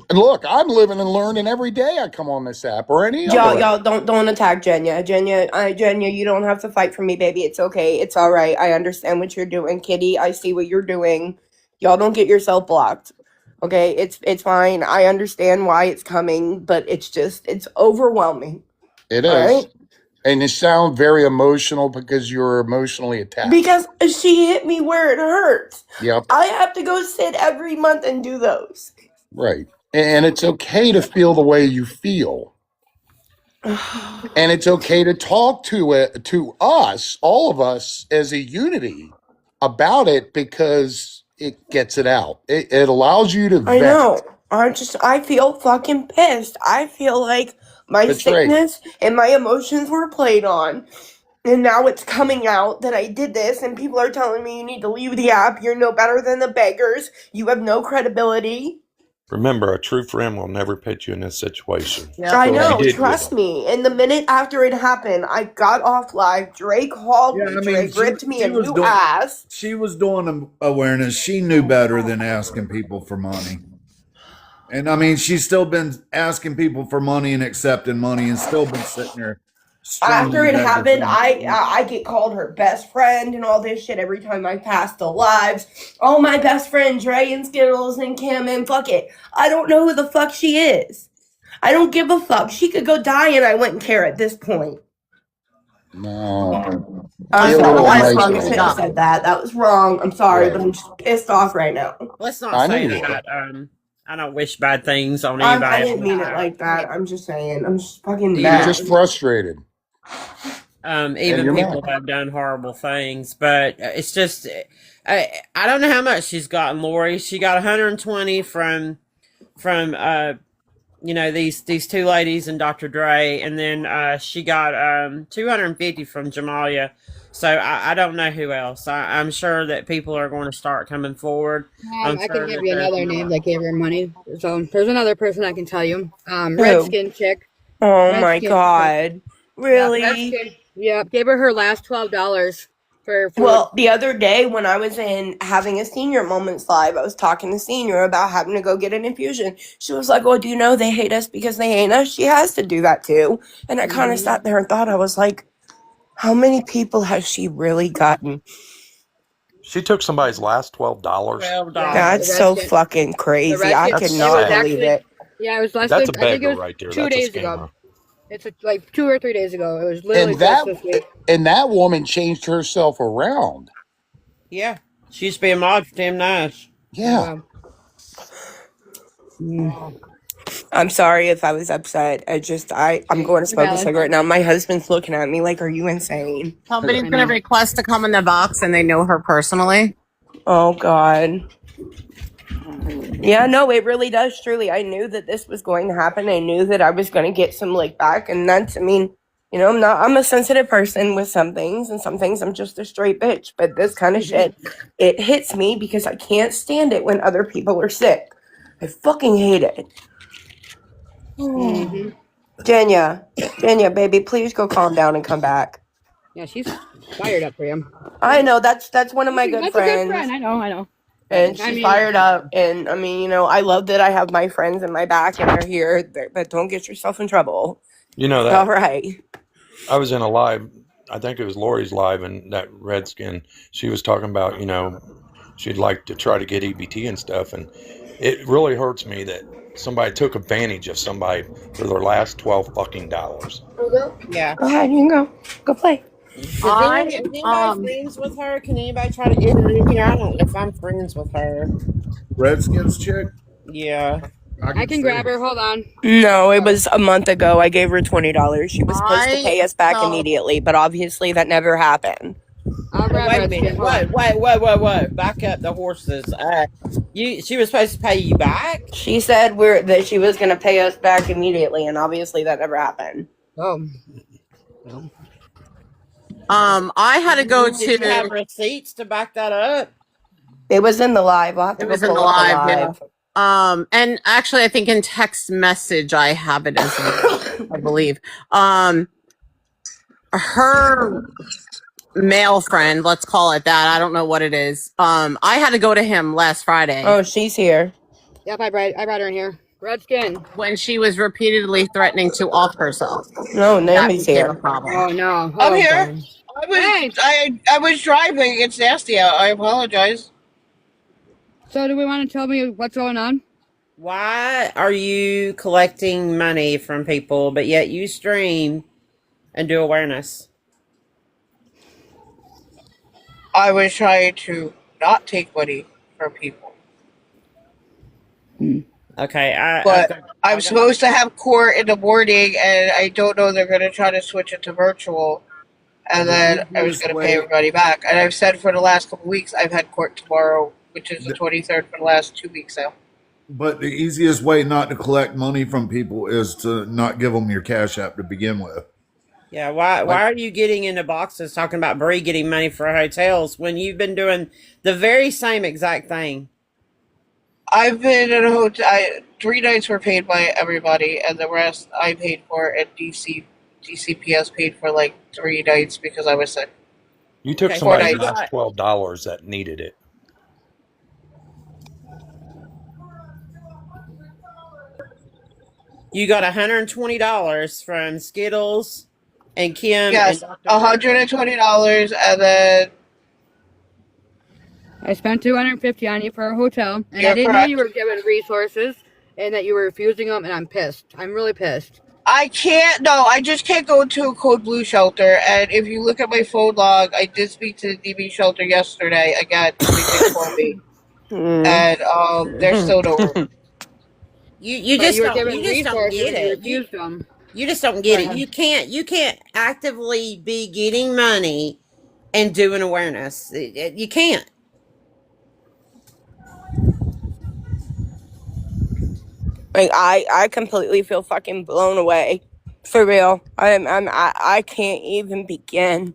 And look, I'm living and learning every day I come on this app or any other app. Y'all don't attack Jenya. Jenya, you don't have to fight for me, baby. It's okay. It's all right. I understand what you're doing, Kitty. I see what you're doing. Y'all don't get yourself blocked. Okay, it's fine. I understand why it's coming, but it's overwhelming. It All is. right? And you sound very emotional because you're emotionally attached. Because she hit me where it hurts. Yep. I have to go sit every month and do those. Right. And it's okay to feel the way you feel. And it's okay to talk to us, all of us, as a unity about it because it gets it out. It allows you to I vent. know. I feel fucking pissed. I feel like my Betrayed. sickness and my emotions were played on. And now it's coming out that I did this, and people are telling me you need to leave the app. You're no better than the beggars. You have no credibility. Remember, a true friend will never put you in this situation. Yep. I So what you know, did with trust them. me. And the minute after it happened, I got off live. Drake called Yeah, me. I mean, Drake ripped me a she was new doing ass. she was doing awareness. She knew better than asking people for money. And I mean, she's still been asking people for money and accepting money, and still been sitting there. After it begging happened, for I money. I get called her best friend and all this shit every time I pass the lives. Oh, my best friend Dre and Skittles and Kim and fuck it. I don't know who the fuck she is. I don't give a fuck. She could go die and I wouldn't care at this point. No. I'm Be a Well, little sorry. I let's nicer not probably than shouldn't have that. said that. That was wrong. I'm sorry, but Right. I'm just pissed off right now. Let's not I know say you are. that. I don't wish bad things on I anybody. didn't mean it like that. I'm just saying. I'm just fucking You You're mad. just frustrated. And Even you're people mad. have done horrible things, but it's just I don't know how much she's gotten, Lori. She got 120 from these two ladies and Dr. Dre, and then she got 250 from Jamalia. So I don't know who else. I'm sure that people are going to start coming forward. I'm I can sure give that you there's another name that gave her money. So there's another person I can tell you. Who? Redskin chick. Oh my Redskin chick. god. Yeah, Really? Redskin. Yeah, gave her last $12 for food. Well, the other day when I was in having a senior moments live, I was talking to senior about having to go get an infusion. She was like, "Oh, do you know they hate us because they hate us?" She has to do that too. And I kind of Mhm. sat there and thought, I was like, how many people has she really gotten? She took somebody's last $12. $12. Yeah, That's the so Redskin. fucking The crazy. I Redskin. That's could It was not sad. believe actually. it. Yeah, it was less That's than. a I think it beggar was right there. 2 That's a days ago. scammer. It's like 2 or 3 days ago. It was literally And just that this week. and that woman changed herself around. Yeah. She used to be a mod for Tim Nash. Yeah. Yeah. I'm sorry if I was upset. I'm going to smoke a Valid. cigarette now. My husband's looking at me like, are you insane? Somebody's I going to know. request to come in the box and they know her personally. Oh God. Yeah, no, it really does. Truly, I knew that this was going to happen. I knew that I was going to get some lick back, and I'm a sensitive person with some things, and some things I'm just a straight bitch. But this kind of shit, it hits me because I can't stand it when other people are sick. I fucking hate it. Mhm. Jenya, baby, please go calm down and come back. Yeah, she's fired up for him. I know that's one of my good That's a good friends. friend. I know. And I she's mean, fired up. And I mean, I love that I have my friends in my back and they're here. But don't get yourself in trouble. You know All that right. I was in a live, I think it was Lori's live, and that Redskin, she was talking about, she'd like to try to get EBT and stuff. And it really hurts me that somebody took advantage of somebody for their last 12 fucking dollars. Yeah. Go ahead. You can go. Go play. Is I anybody friends with her? Can anybody try to get her in here? I don't know if I'm friends with her. Redskins chick. Yeah. I can grab her. Hold on. No, it was a month ago. I gave her $20. She was supposed to pay us back so immediately, but obviously that never happened. I'll grab Wait a Redskin. minute. Hold on. Wait. Back up the horses. She was supposed to pay you back? She said that she was going to pay us back immediately, and obviously that never happened. Oh. I had to go Did you have to. receipts to back that up? It was in the live. I'll have to It go was in pull the up the live. live. Yeah. And actually, I think in text message I have it as well, I believe. Her male friend, let's call it that. I don't know what it is. I had to go to him last Friday. Oh, she's here. Yep, I brought her in here. Redskin. When she was repeatedly threatening to off herself. No, That Nami's became a here. problem. Oh no. I'm Oh, here. God. I Hey. was driving. It's nasty out. I apologize. So, do we want to tell me what's going on? Why are you collecting money from people, but yet you stream and do awareness? I was trying to not take money from people, Okay, but I've I'm got supposed to have court in the morning, and I don't know they're going to try to switch it to virtual, and then I was going to pay everybody back. And I've said for the last couple of weeks I've had court tomorrow, which is the 23rd for the last 2 weeks now. But the easiest way not to collect money from people is to not give them your Cash App to begin with. Yeah, why Like, are you getting into boxes talking about Bree getting money for hotels when you've been doing the very same exact thing? I've been in a hotel. 3 nights were paid by everybody, and the rest I paid for. And DCPS paid for like 3 nights because I was sick. You took Okay, so somebody's you nights. last got $12 that needed it. $120 from Skittles and Kim and Yes, Dr. $120, and then I spent $250 on you for a hotel, and I you're didn't know you correct. were given resources and that you were refusing them, and I'm pissed. I'm really pissed. I can't. No, I just can't go to a Code Blue shelter. And if you look at my phone log, I did speak to the DB shelter yesterday. Again, they did call me, and they're still nowhere. You But you just were don't given resources get and you it. refused them. You just don't Go get it. ahead. You can't actively be getting money and doing awareness. You can't. Like I completely feel fucking blown away, for real. I can't even begin.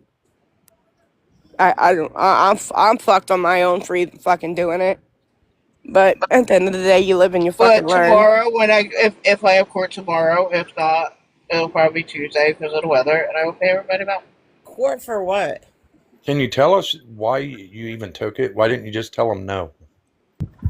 I'm fucked on my own for even fucking doing it. But at the end of the day, you live and you fucking But learn. tomorrow, when if I have court tomorrow, if not, it'll probably be Tuesday because of the weather, and I will pay everybody back. Court for what? Can you tell us why you even took it? Why didn't you just tell them no?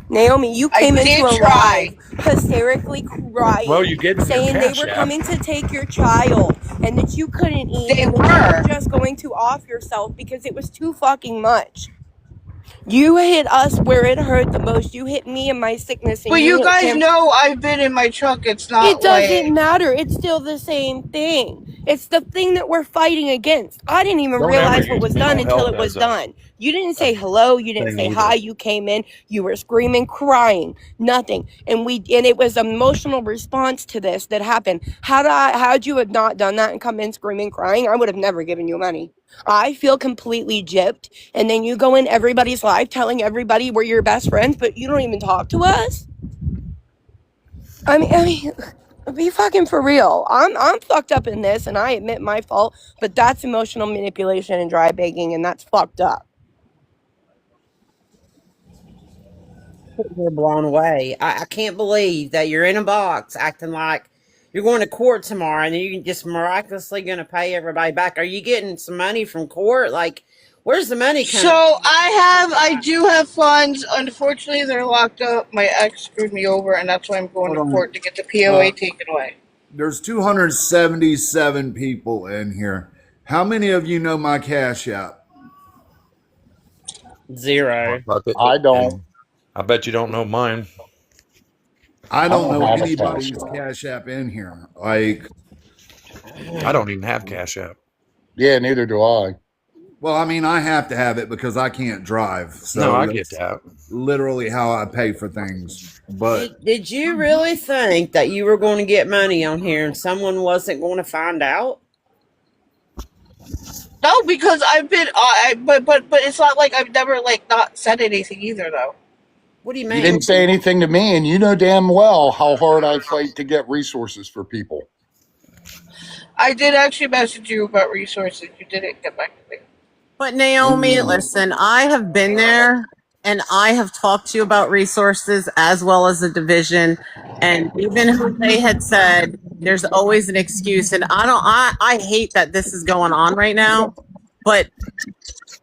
Naomi, you I came into did a try. live hysterically crying, Well, you gave them your saying they Cash were App. coming to take your child and that you couldn't eat They and that you were. were just going to off yourself because it was too fucking much. You hit us where it hurt the most. You hit me in my sickness, and But you you hit guys Kim. know I've been in my truck. It's not It doesn't like matter. It's still the same thing. It's the thing that we're fighting against. I didn't even Don't ever realize what use was done mental until health it was as a done. You didn't say hello. You didn't thing say hi. either. You came in. You were screaming, crying, nothing. And it was an emotional response to this that happened. Had you had not done that and come in screaming, crying, I would have never given you money. I feel completely gypped. And then you go in everybody's life telling everybody we're your best friends, but you don't even talk to us. I mean, be fucking for real. I'm fucked up in this, and I admit my fault. But that's emotional manipulation and dry begging, and that's fucked up. You're blown away. I can't believe that you're in a box acting like you're going to court tomorrow and you're just miraculously going to pay everybody back. Are you getting some money from court? Like, where's the money coming from? so. I do have funds. Unfortunately, they're locked up. My ex screwed me over, and that's why I'm going hold to on. court to get the POA taken away. There's 277 people in here. How many of you know my Cash App? Zero. I don't. I bet you don't know mine. I I don't don't know have a anybody's Cash App. Cash App in here. Like, I don't even have Cash App. Yeah, neither do I. well, I mean, I have to have it because I can't drive. So No, I get that's that. literally how I pay for things. But Did you really think that you were going to get money on here and someone wasn't going to find out? No, because I've been. But it's not like I've never like not said anything either, though. What do you You mean? didn't say anything to me, and you know damn well how hard I fight to get resources for people. I did actually message you about resources. You didn't get back to me. But Naomi, listen, I have been there and I have talked to you about resources as well as the division. And even Jose had said there's always an excuse. And I hate that this is going on right now, but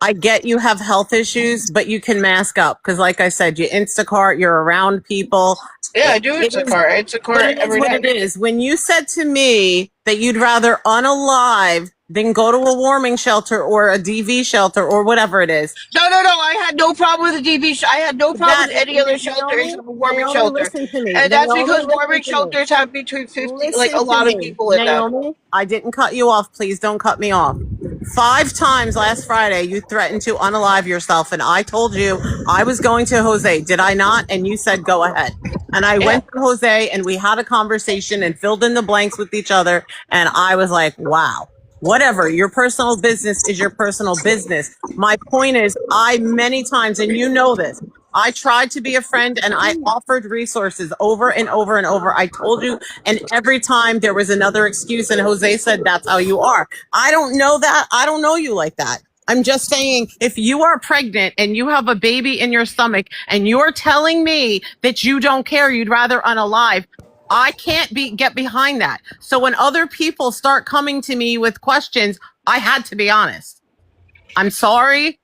I get you have health issues, but you can mask up. Cause like I said, you Instacart, you're around people. Yeah, I do. It's a car. It's a car every What day. it is. When you said to me that you'd rather unalive than go to a warming shelter or a DV shelter or whatever it is. No. I had no problem with the DV. I had no problem with any other shelter Naomi, except a warming Naomi, shelter. listen to me. And that's Naomi, because listen warming to me. shelters have between 50, like Listen a lot to of me. people in them. Naomi, I didn't cut you off. Please don't cut me off. 5 times last Friday, you threatened to unalive yourself, and I told you I was going to Jose. Did I not? And you said, go ahead. And I went to Jose, and we had a conversation and filled in the blanks with each other. And I was like, wow. Whatever, your personal business is your personal business. My point is, I many times, and you know this, I tried to be a friend and I offered resources over and over and over. I told you, and every time there was another excuse, and Jose said, that's how you are. I don't know that. I don't know you like that. I'm just saying, if you are pregnant and you have a baby in your stomach and you're telling me that you don't care, you'd rather unalive, I can't get behind that. So when other people start coming to me with questions, I had to be honest. I'm sorry.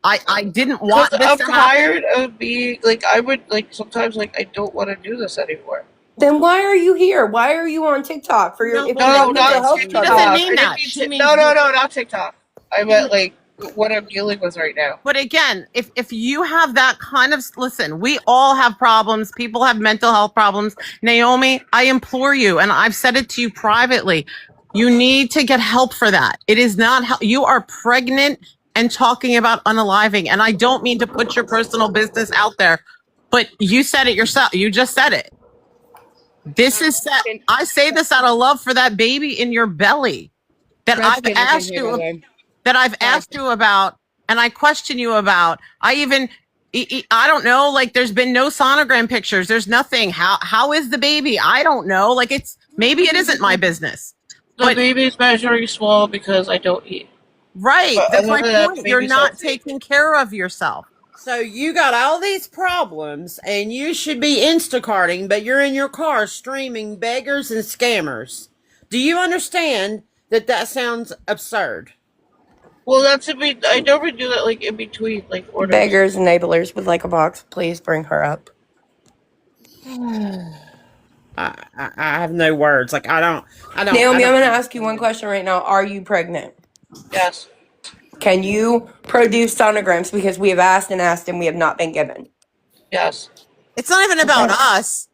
I didn't want this I'm to happen. tired of being like, I would like sometimes like I don't want to do this anymore. Then why are you here? Why are you on TikTok for your No, if but you No, have mental not health she TikTok. doesn't struggles? mean I didn't that. mean She to, means no, not TikTok. I meant like what I'm dealing with right now. But again, if you have that kind of, listen, we all have problems. People have mental health problems. Naomi, I implore you, and I've said it to you privately, you need to get help for that. It is not how you are pregnant and talking about unaliving. And I don't mean to put your personal business out there, but you said it yourself. You just said it. This is set. I say this out of love for that baby in your belly that I've Redskin is in asked here, you, by the way. that I've asked you about, and I question you about. I don't know, like there's been no sonogram pictures. There's nothing. How is the baby? I don't know. Like maybe it isn't my business. The But baby's measuring small because I don't eat. right, But that's other my than that, point. the You're baby's not healthy. taking care of yourself. So you got all these problems and you should be Instacarting, but you're in your car streaming beggars and scammers. Do you understand that sounds absurd? Well, that's a bit. I normally do that like in between like orders. Beggars, enablers would like a box. Please bring her up. I have no words. Like I don't. Naomi, I'm going to ask you one question right now. Are you pregnant? Yes. Can you produce sonograms? Because we have asked and we have not been given. Yes. It's not even about us.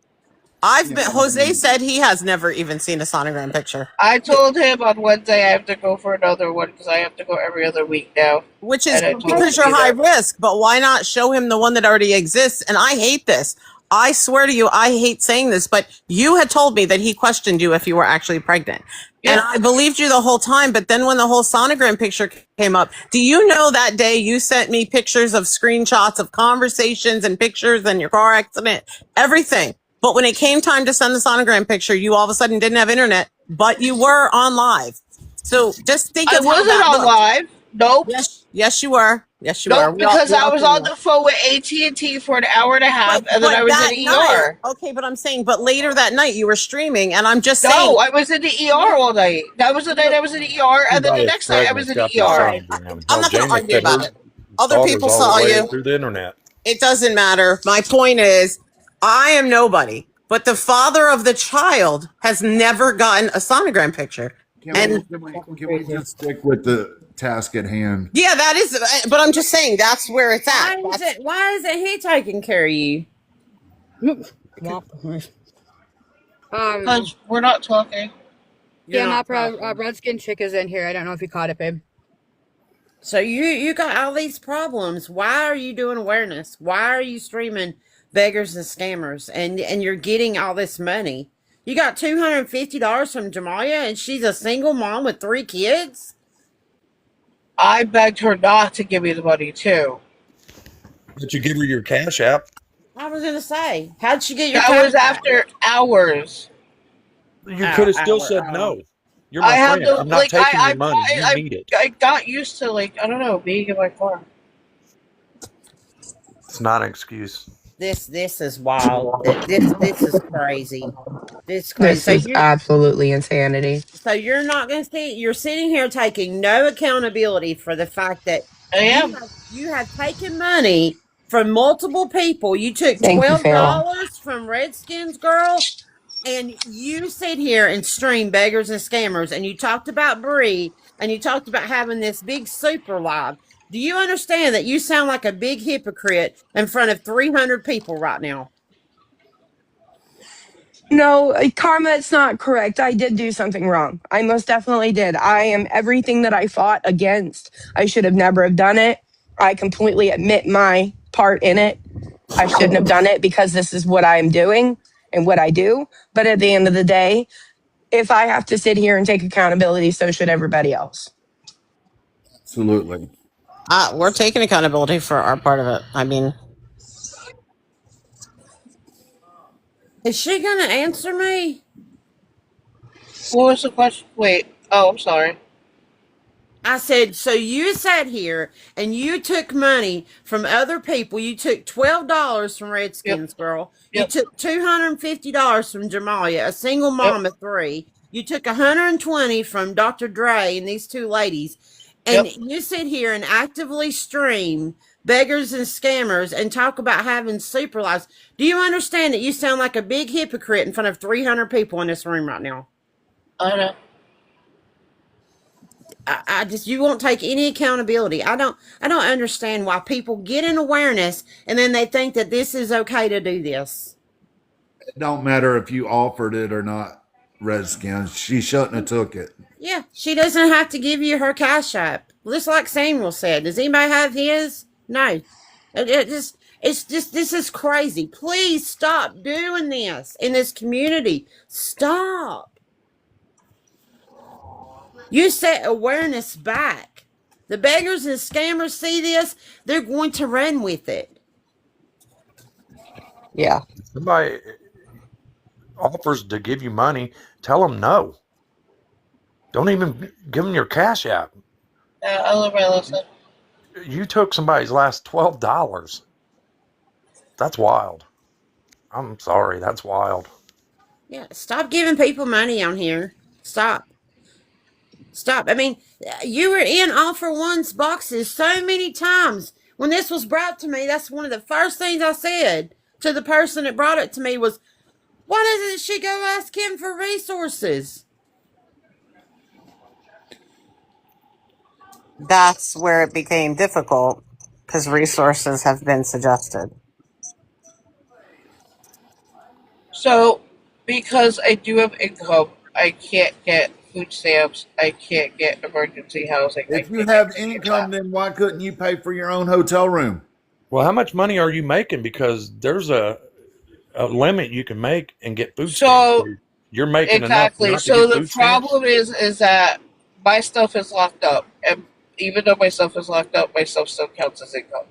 Jose said he has never even seen a sonogram picture. I told him on Wednesday I have to go for another one because I have to go every other week now. Which is And I told him because to you're be high there. risk, but why not show him the one that already exists? And I hate this. I swear to you, I hate saying this, but you had told me that he questioned you if you were actually pregnant. Yeah. And I believed you the whole time, but then when the whole sonogram picture came up, do you know that day you sent me pictures of screenshots of conversations and pictures and your car accident, everything. But when it came time to send the sonogram picture, you all of a sudden didn't have internet, but you were on live. So just think I of how wasn't that on looked. live. Nope. Yes, you were. Yes, you were. Nope, because I was on the phone with AT&T for an hour and a half, and then I was in the ER. Okay, but I'm saying, but later that night you were streaming, and I'm just saying. No, I was in the ER all night. That was the night I was in the ER, and then the next night I was in the ER. I'm not going to argue about it. Other people saw you through the internet. It doesn't matter. My point is, I am nobody, but the father of the child has never gotten a sonogram picture. Can we just stick with the task at hand? Yeah, that is, but I'm just saying that's where it's at. Why isn't he taking care of you? Because we're not talking. Yeah, Redskin chick is in here. I don't know if you caught it, babe. So you got all these problems. Why are you doing awareness? Why are you streaming beggars and scammers and you're getting all this money? You got $250 from Jamalia and she's a single mom with 3 kids? I begged her not to give me the money too. Did you give her your Cash App? I was gonna say, how'd she get your That was Cash App? after hours. You could have still said no. You're my I have friend. to, I'm not like, taking your money. You need it. I got used to, like, I don't know, being in my car. It's not an excuse. This is wild. This is crazy. This is crazy. This is absolutely insanity. So you're not going to see, you're sitting here taking no accountability for the fact that I am. You have taken money from multiple people. You took Thank you, $12 from Redskins girl, and you sit here and stream beggars and scammers, and you talked about Bree, and you talked about having this big super live. Do you understand that you sound like a big hypocrite in front of 300 people right now? No, Karma, it's not correct. I did do something wrong. I most definitely did. I am everything that I fought against. I should have never have done it. I completely admit my part in it. I shouldn't have done it because this is what I am doing and what I do. But at the end of the day, if I have to sit here and take accountability, so should everybody else. Absolutely. We're taking accountability for our part of it. I mean, Is she gonna answer me? What was the question? Wait. Oh, I'm sorry. I said, so you sat here and you took money from other people. You took $12 from Yep. Redskins girl. You Yep. took $250 from Jamalia, a single Yep. mom of three. You took 120 from Dr. Dre and these two ladies. And Yep. you sit here and actively stream beggars and scammers and talk about having super lives. Do you understand that you sound like a big hypocrite in front of 300 people in this room right now? I know. I just you won't take any accountability. I don't understand why people get an awareness and then they think that this is okay to do this. It don't matter if you offered it or not, Redskins. She shouldn't have took it. Yeah, she doesn't have to give you her cash app. Just like Samuel said. Does anybody have his? No. It's just this is crazy. Please stop doing this in this community. Stop. You set awareness back. The beggars and scammers see this, they're going to run with it. Yeah. Somebody offers to give you money, tell them no. Don't even give them your cash app. I love my lesson. You took somebody's last $12. That's wild. I'm sorry, that's wild. Yeah, stop giving people money on here. Stop. Stop. I mean, you were in All for One's boxes so many times. When this was brought to me, that's one of the first things I said to the person that brought it to me was, why doesn't she go ask him for resources? That's where it became difficult because resources have been suggested. So, because I do have income, I can't get food stamps. I can't get emergency housing. If you have income, then why couldn't you pay for your own hotel room? Well, how much money are you making? Because there's a limit you can make and get food stamps. So You're making exactly. enough not to So get the food stamps? problem is that my stuff is locked up, and even though my stuff is locked up, my stuff still counts as income.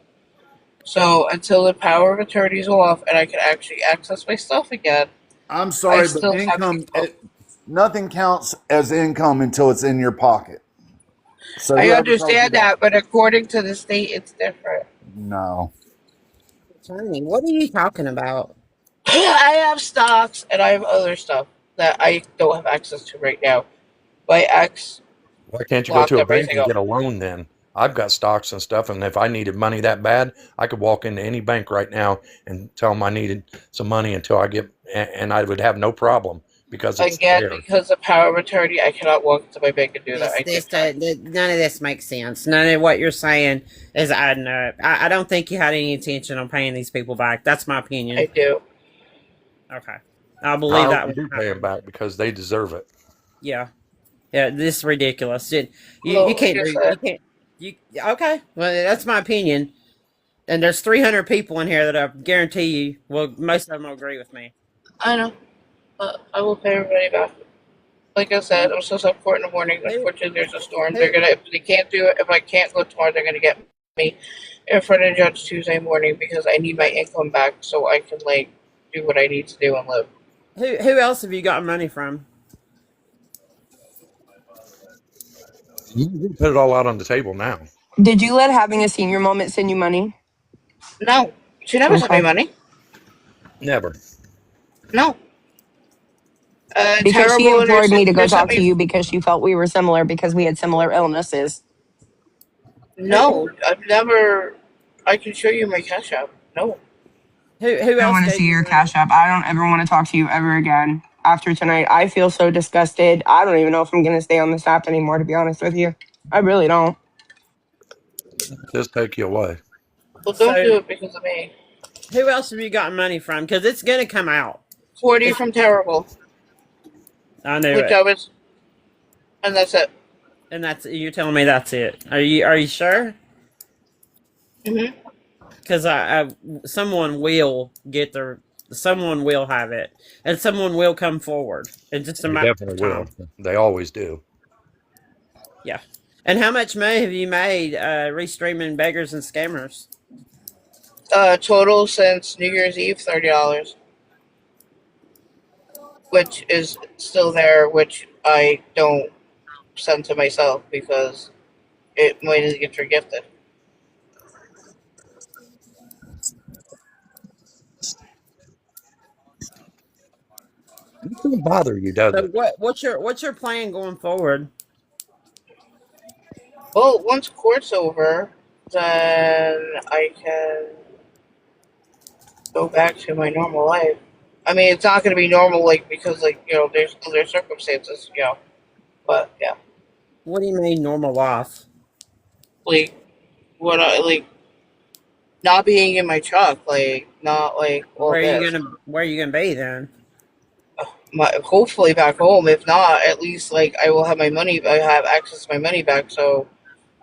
So until the power of attorney is off and I can actually access my stuff again, I'm I sorry, but still have income, income. nothing counts as income until it's in your pocket. So I whoever told you understand that, but according to the state, it's different. no. Attorney, what are you talking about? I have stocks and I have other stuff that I don't have access to right now. My ex Why can't you go locked to a bank everything and up. get a loan then? I've got stocks and stuff, and if I needed money that bad, I could walk into any bank right now and tell them I needed some money until I get, and I would have no problem because it's Again, there. because of power of attorney, I cannot walk into my bank and do that. I None of this makes sense. None of what you're saying is adding up. I don't think you had any intention on paying these people back. That's my opinion. I do. Okay, I I believe hope that you do pay them back because they deserve it. Yeah, yeah. This is ridiculous. You Well, can't like I do. said, You can't. You okay? Well, that's my opinion. And there's 300 people in here that I guarantee you. Well, most of them will agree with me. I know, but I will pay everybody back. Like I said, I'm supposed to have court in the morning. Unfortunately, there's a storm. They're gonna, if they can't do it, if I can't go tomorrow, they're gonna get me in front of the judge Tuesday morning because I need my income back so I can like do what I need to do and live. Who else have you gotten money from? You can put it all out on the table now. Did you let having a senior moment send you money? No, she never sent me Okay. money. Never. No. Because she Terrible implored me to go interceptor sent talk to me. you because she felt we were similar because we had similar illnesses. No, I've never. I can show you my cash app. No. Who I else want to gave see you your money? cash app. I don't ever want to talk to you ever again after tonight. I feel so disgusted. I don't even know if I'm going to stay on this app anymore, to be honest with you. I really don't. Just take you away. Well, don't do So it because of me. who else have you gotten money from? Because it's gonna come out. 40 It's, from Terrible, I knew which it. I was, and that's it. And that's you're telling me that's it. Are you sure? hmm Because someone will get someone will have it, and someone will come forward. It's just a They matter of definitely will. time. They always do. Yeah. And how much money have you made restreaming beggars and scammers? Total since New Year's Eve, $30. which is still there, which I don't send to myself because it might get regifted. It doesn't bother you, does So it? what's your plan going forward? Well, once court's over, then I can go back to my normal life. I mean, it's not going to be normal, like, because, like, there's other circumstances, but yeah. What do you mean normal life? Like, like, not being in my truck, like, not, like, all this. Where are you gonna be then? Hopefully back home. If not, at least, like, I will have my money, I have access to my money back, so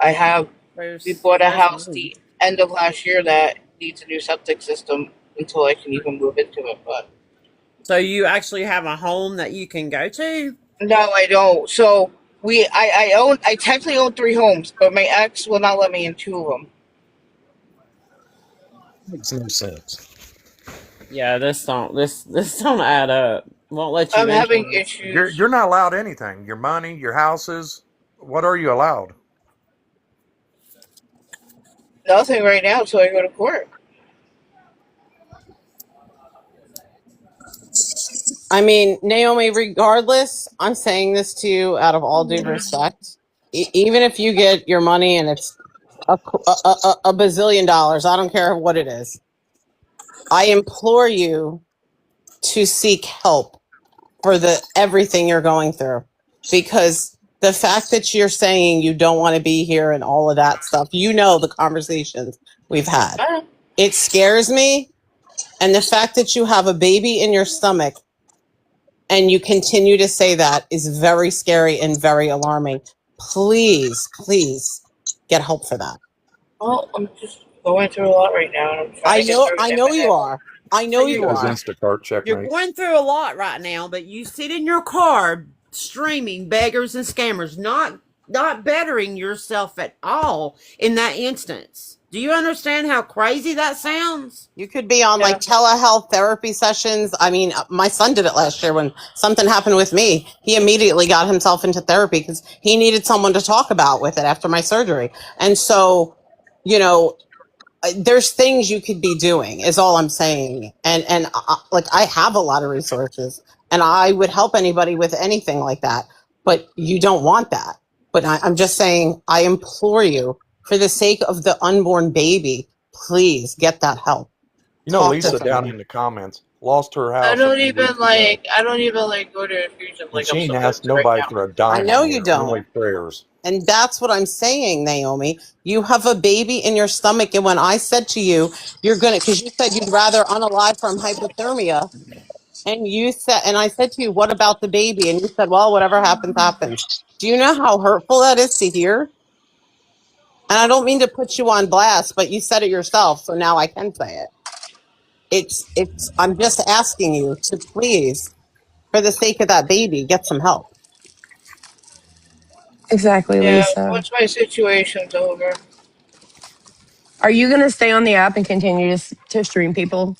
we bought a house the end of last year that needs a new septic system until I can even move into it, but. So you actually have a home that you can go to? No, I don't. So I technically own 3 homes, but my ex will not let me in 2 of them. Makes no sense. Yeah, this don't add up. Won't let you. I'm having it. issues. You're not allowed anything. Your money, your houses. What are you allowed? Nothing right now until I go to court. I mean, Naomi, regardless, I'm saying this to you out of all due respect. Even if you get your money and it's a bazillion dollars, I don't care what it is. I implore you to seek help for everything you're going through, because the fact that you're saying you don't want to be here and all of that stuff, the conversations we've had, it scares me. And the fact that you have a baby in your stomach and you continue to say that is very scary and very alarming. Please, please get help for that. Well, I'm just going through a lot right now, and I'm trying to get I know you are. I know you As are. Instacart checkmate. You're going through a lot right now, but you sit in your car streaming beggars and scammers, not bettering yourself at all in that instance. Do you understand how crazy that sounds? You could be on like telehealth therapy sessions. I mean, my son did it last year when something happened with me. He immediately got himself into therapy because he needed someone to talk about with it after my surgery. And so, there's things you could be doing is all I'm saying. And like, I have a lot of resources and I would help anybody with anything like that, but you don't want that. But I'm just saying, I implore you, for the sake of the unborn baby, please get that help. Lisa down in the comments lost her house. I don't even go to infusion. Like, she ain't asked nobody for a dime. I know you don't. Only prayers. And that's what I'm saying, Naomi. You have a baby in your stomach. And when I said to you, because you said you'd rather unalive from hypothermia. And I said to you, what about the baby? And you said, well, whatever happens, happens. Do you know how hurtful that is to hear? And I don't mean to put you on blast, but you said it yourself. So now I can say it. I'm just asking you to please, for the sake of that baby, get some help. Exactly, Lisa. Once my situation's over. Are you going to stay on the app and continue to stream people?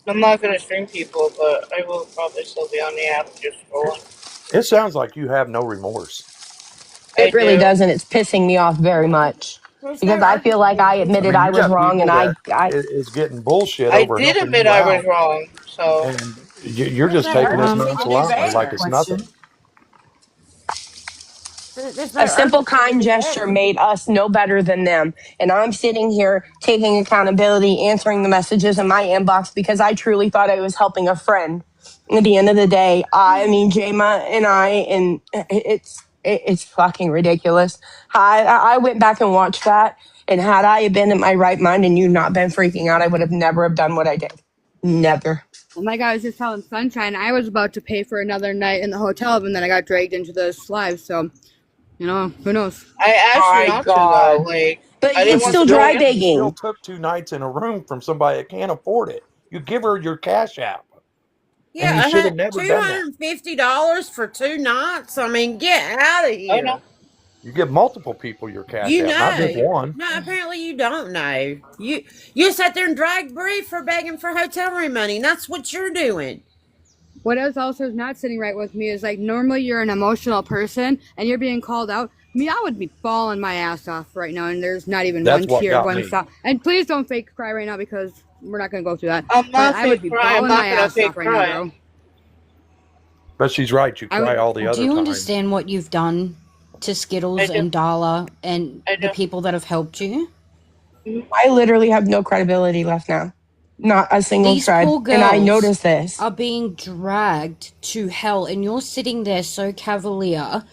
I'm not going to stream people, but I will probably still be on the app just scrolling. It sounds like you have no remorse. It really doesn't. It's pissing me off very much. Because I feel like I admitted I was wrong, and I is getting bullshit. I did admit I was wrong, so. And you're just taking this nonchalantly like it's nothing. A simple, kind gesture made us no better than them. And I'm sitting here taking accountability, answering the messages in my inbox because I truly thought I was helping a friend. At the end of the day, Jayma and it's fucking ridiculous. I went back and watched that, and had I been in my right mind and you not been freaking out, I would have never have done what I did. Never. Like I was just telling Sunshine, I was about to pay for another night in the hotel, and then I got dragged into this live, so... who knows? I asked you not to, though. Like, but it's still dry begging. You still took 2 nights in a room from somebody that can't afford it. You give her your cash app. Yeah, and you should have never done that. $250 for 2 nights. I mean, get out of here. I know. You give multiple people your cash app, not just one. No, apparently you don't know. You sat there and dragged Bree for begging for hotel room money. And that's what you're doing. what else also is not sitting right with me is like normally you're an emotional person and you're being called out. Me, I would be bawling my ass off right now, and there's not even That's one what tear, got one me. stop. And please don't fake cry right now because we're not gonna go through that. I'm But not I would fake be cry. I'm bawling not my gonna ass fake off right cry. now, bro. But she's right. You I would- cry all the Do other you time. understand what you've done to Skittles I do. and Darla and I the do. people that have helped you? I literally have no credibility left now. Not a single These shred. poor And I girls noticed this. are being dragged to hell, and you're sitting there so cavalier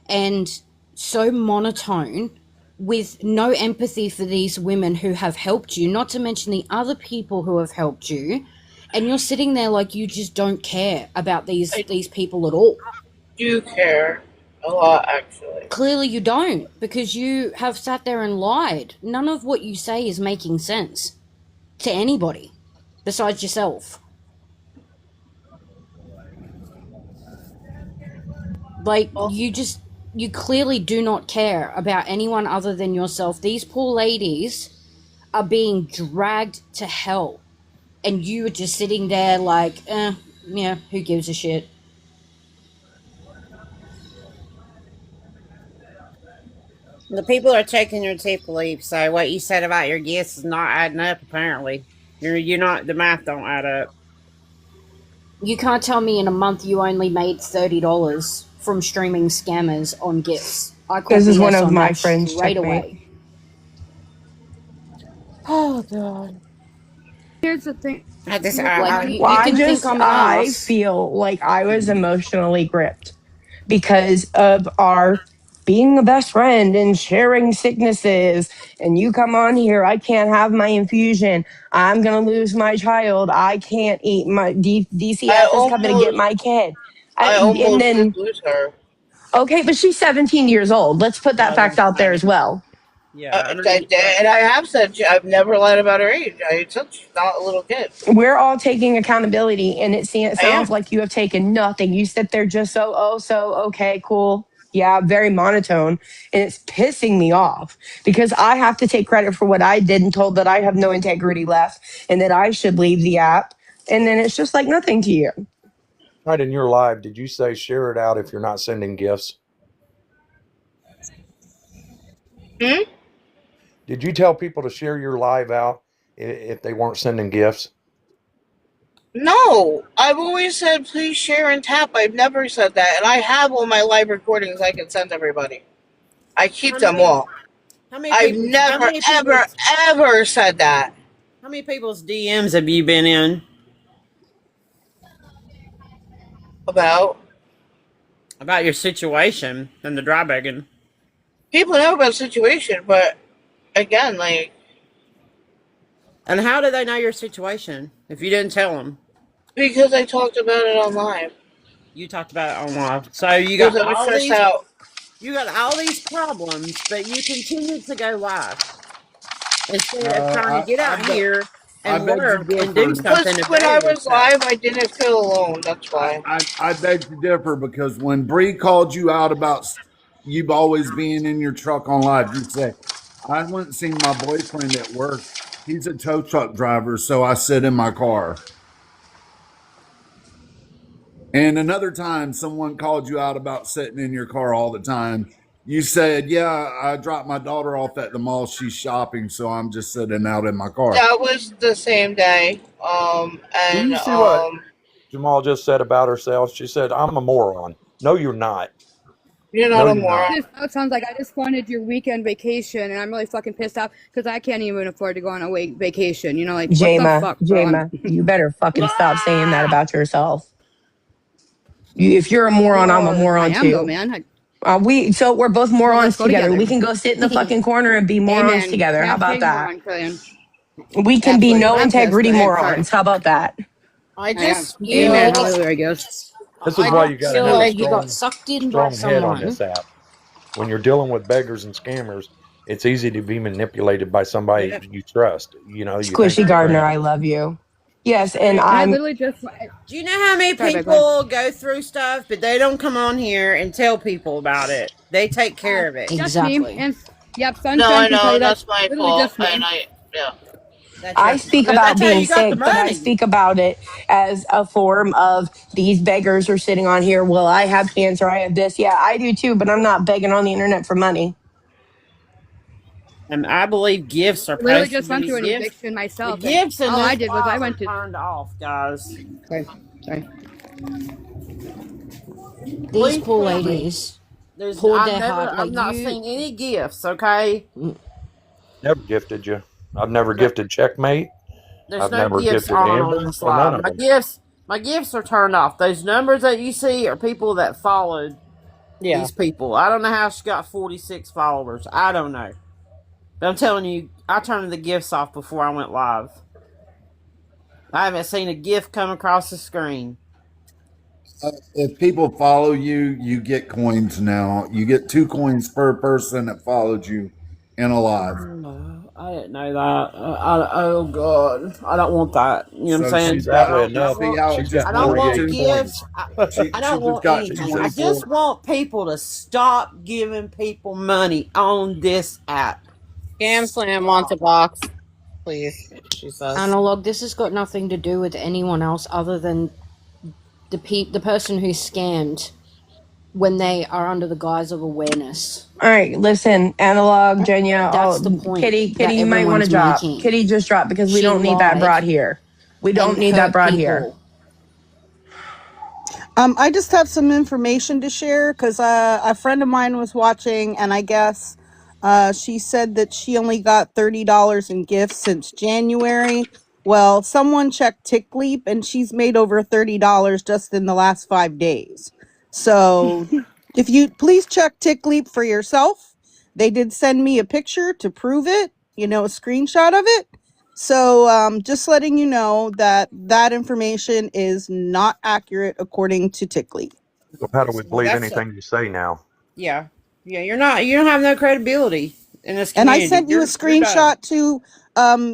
and so monotone with no empathy for these women who have helped you, not to mention the other people who have helped you, and you're sitting there like you just don't care about these people at all. Do care a lot, actually. Clearly you don't, because you have sat there and lied. None of what you say is making sense to anybody besides yourself. Like, you clearly do not care about anyone other than yourself. These poor ladies are being dragged to hell, and you are just sitting there like, yeah, who gives a shit? The people are taking your tea leaf, so what you said about your gifts is not adding up. Apparently, you're not. The math don't add up. You can't tell me in a month you only made $30 from streaming scammers on gifts. I call This is one BS of on my that friends, straight checkmate. away. Oh God. Here's the thing. I just, Like, you Well, can think I'm an I ass. feel like I was emotionally gripped because of our being a best friend and sharing sicknesses. And you come on here, I can't have my infusion. I'm going to lose my child. I can't eat my DCF is coming to get my kid. I And almost then, did lose her. okay, but she's 17 years old. Let's put that Well, fact out there as well. yeah. And I have said I've never lied about her age. I said she's not a little kid. We're all taking accountability, and it am. sounds like you have taken nothing. You sit there just so okay, cool. Yeah, very monotone. And it's pissing me off because I have to take credit for what I did and told that I have no integrity left and that I should leave the app. And then it's just like nothing to you. Right in your live, did you say share it out if you're not sending gifts? Did you tell people to share your live out if they weren't sending gifts? No, I've always said please share and tap. I've never said that, and I have all my live recordings I can send everybody. I keep them all. How many I've people, never, ever said that. How many people's DMs have you been in? About your situation and the dry begging. People know about the situation, but again, like. And how do they know your situation if you didn't tell them? Because I talked about it online. You talked about it on live. So you got Because I was all stressed these. out. You got all these problems, but you continue to go live instead of trying to get out here and work and do something. Because when I was live, I didn't feel alone. That's why. I beg to differ because when Bree called you out about you always being in your truck on live, you said, I went and seen my boyfriend at work. He's a tow truck driver, so I sit in my car. And another time, someone called you out about sitting in your car all the time. You said, yeah, I dropped my daughter off at the mall. She's shopping, so I'm just sitting out in my car. That was the same day. Do you see what Jamal just said about herself? She said, I'm a moron. No, you're not. You're not a moron. It sounds like I just wanted your weekend vacation, and I'm really fucking pissed off because I can't even afford to go on a vacation. You know, like, what the fuck, bro? Jama, you better fucking stop saying that about yourself. If you're a moron, I'm a moron I am, too. though, man. We're both morons together. together. We can go sit in the fucking corner and be morons Amen. together. How about Hashtag that? moron, Killian. We can be Absolutely. no I'm pissed, integrity but hey, morons. How about that? I just Amen. Hallelujah, I guess. This is why you got to feel have like a you got strong, sucked in by strong head on someone. this app. When you're dealing with beggars and scammers, it's easy to be manipulated by somebody you trust. You know, you Squishy think, Gardner, I love you. Yes, and I I'm. literally just. Do you know how many Sorry, babe, people go through stuff, but they don't come on here and tell people about it? They take care of it. Just Exactly. me. And yep, Sunshine No, I can tell know. you That's that's my literally fault. just me. And yeah. I speak Well, about that's how being you got the sick, but I money. speak about it as a form of these beggars are sitting on here. Well, I have cancer. I have this. Yeah, I do too, but I'm not begging on the internet for money. And I believe gifts are Literally supposed to just went be through an gifts. eviction The myself, and gifts in all I this did was I life are went to. turned off, guys. Sorry. These Please poor tell me. ladies poured their heart I've like not you. seen any gifts. Okay, Never gifted you. I've never gifted Checkmate. there's I've no never gifts gifted on Amber this or none live. of them. My gifts are turned off. Those numbers that you see are people that followed Yeah. these people. I don't know how she got 46 followers. I don't know. But I'm telling you, I turned the gifts off before I went live. I haven't seen a gift come across the screen. If people follow you, you get coins now. You get 2 coins per person that followed you in a live. I didn't know that. Oh God, I don't want that. You know what I'm So saying? she's got, Sadly you enough, see how it she's just got I don't blew up want 2 48 gifts. coins. I She don't just want got anything. I 24. just want people to stop giving people money on this app. Scam Slam wants a box, please. She says. Analog, this has got nothing to do with anyone else other than the person who's scammed when they are under the guise of awareness. All right, listen, analog, Jenya, That's the point Kitty, that you might want to everyone's drop. making. Kitty, just drop because we She don't need that brought lied here. We don't and need that hurt brought here. people. I just have some information to share because a friend of mine was watching, and I guess she said that she only got $30 in gifts since January. Well, someone checked TickLeap, and she's made over $30 just in the last 5 days. So, if you please check TickLeap for yourself, they did send me a picture to prove it. A screenshot of it. So, just letting you know that that information is not accurate according to Tickley. So how do we Well, believe anything you say now? yeah. You're not. You don't have no credibility in this And I community. sent you a You're done. screenshot to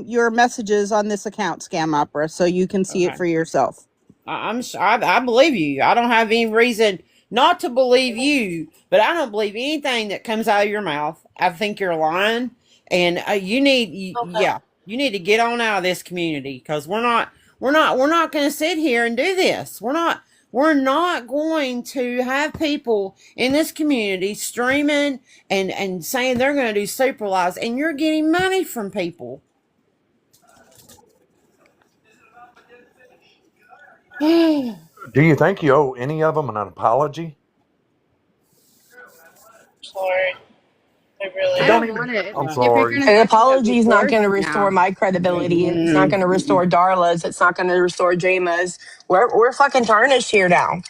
your messages on this account, Scam Opera, so you can see it Okay. for yourself. I believe you. I don't have any reason not to believe you, but I don't believe anything that comes out of your mouth. I think you're lying, and you need to get on out of this community because we're not going to sit here and do this. We're not going to have people in this community streaming and saying they're going to do super lives, and you're getting money from people. Do you think you owe any of them an apology? Sorry. I really I Don't don't even. want it. I'm If you're sorry. gonna An touch it, apology of is not course. going to restore No. my credibility. It's not going to restore Darla's. It's not going to restore Jama's. We're fucking tarnished here now.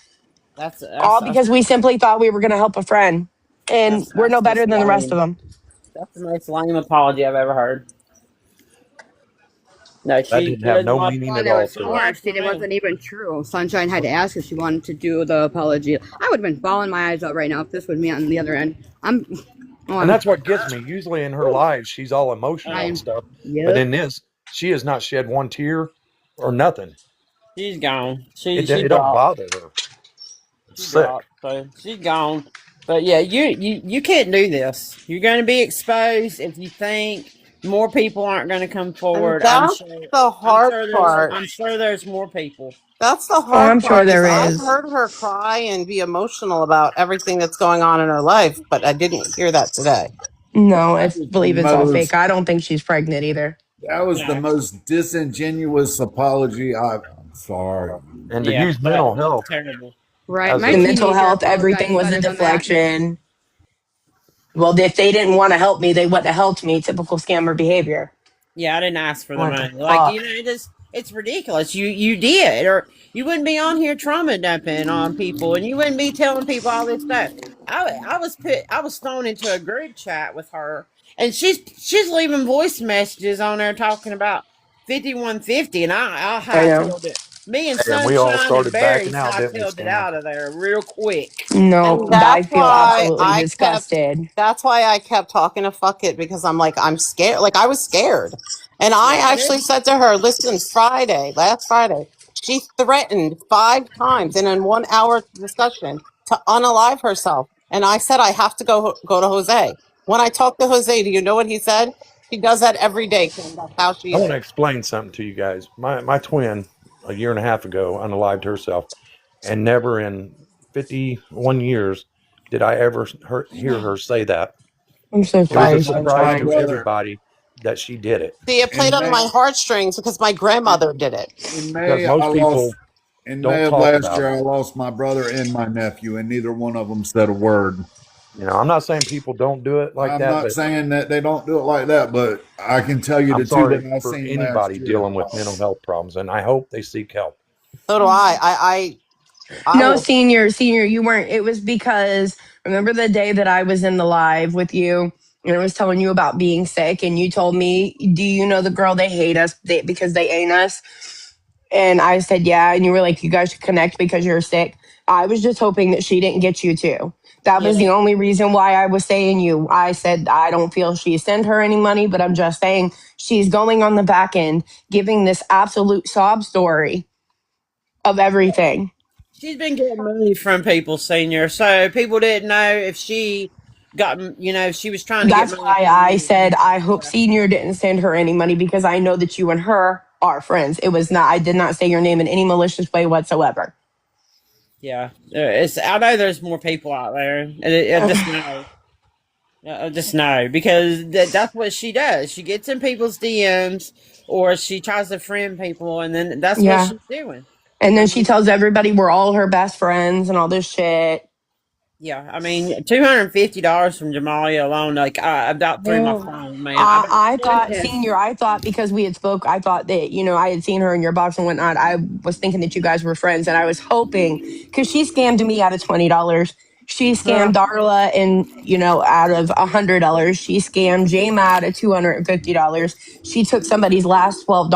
That's All because we simply thought we were going to help a friend. And we're no that's better just than the rest of lame. them. That's the most lame apology I've ever heard. No, That she didn't have doesn't no want. meaning Well, at it all was to her. forced. It wasn't even true. Sunshine had to ask if she wanted to do the apology. I would have been bawling my eyes out right now if this was me on the other end. And that's what gets me. Usually in her lives, she's all emotional and stuff. But Yep. in this, she has not shed one tear or nothing. She's gone. She It don't dropped. bother her. It's She sick. dropped. So she's gone. But yeah, you can't do this. You're going to be exposed if you think more people aren't going to come And forward. that's the hard part. I'm sure there's more people. That's the Oh, hard I'm sure part is there I've is. heard her cry and be emotional about everything that's going on in her life, but I didn't hear that today. No, I That was the believe it's all fake. most. I don't think she's pregnant either. That was the No. most disingenuous apology I'm sorry. And to Yeah, use mental health terrible. Right. as My The a mental teenager health, everything apologized was a better than that. deflection. Well, if they didn't want to help me, they wouldn't have helped me. Typical scammer behavior. Yeah, I didn't ask for the What the money. Like, fuck? it's ridiculous. You did, or you wouldn't be on here trauma dumping on people, and you wouldn't be telling people all this stuff. I was thrown into a group chat with her, and she's leaving voice messages on there talking about 5150, and I I know. hightailed it. Me and and we all Sunshine and started Barry backing out, didn't we, hightailed it Scammer? out of there real quick. No, And I that's feel why absolutely disgusted. I kept talking to Fuck It because I'm like, I'm scared. Like I was scared. And I Yeah, actually said to her, listen, last Friday, she threatened 5 times in a 1 hour discussion to unalive herself. And I said, I have to go to Jose. When I talked to Jose, do you know what he said? She does that every day, Kim. That's how she I want to is. explain something to you guys. My twin, a year and a half ago, unalived herself, and never in 51 years did I ever hear her say that. I'm so It was a sorry, surprise My sunshine. to brother everybody that she did it See, it played in on May, my heartstrings because my in, grandmother did it. in because May, I most lost. people In don't May of talk last about year, it. I lost my brother and my nephew, and neither one of them said a word. I'm not saying people don't do it like I'm that, not but saying that they don't do it like that, but I can tell you I'm the two that sorry I for seen last anybody year. dealing with mental health problems, and I hope they seek help. So do I No, will. senior, you weren't. It was because remember the day that I was in the live with you and I was telling you about being sick, and you told me, "Do you know the girl? They hate us because they ain't us." And I said, "Yeah." And you were like, "You guys should connect because you're sick." I was just hoping that she didn't get you too. That was Yeah. the only reason why I was saying you. I said, I don't feel she sent her any money, but I'm just saying she's going on the back end, giving this absolute sob story of everything. She's been getting money from people, senior. So people didn't know if she got, if she was trying to get That's money why from I you. said I hope Yeah. senior didn't send her any money because I know that you and her are friends. It was not, I did not say your name in any malicious way whatsoever. Yeah. I know there's more people out there. I just know. I just know because that's what she does. She gets in people's DMs or she tries to friend people, and then that's what Yeah. she's doing. And I then she mean, tells everybody we're all her best friends and all this shit. yeah. I mean, $250 from Jamalia alone, like I about threw my No. phone, man. I about I been thought pissed. senior, I thought because we had spoke, I thought that, I had seen her in your box and whatnot. I was thinking that you guys were friends and I was hoping because she scammed me out of $20. She scammed Darla and, out of $100. She scammed Jama out of $250. She took somebody's last $12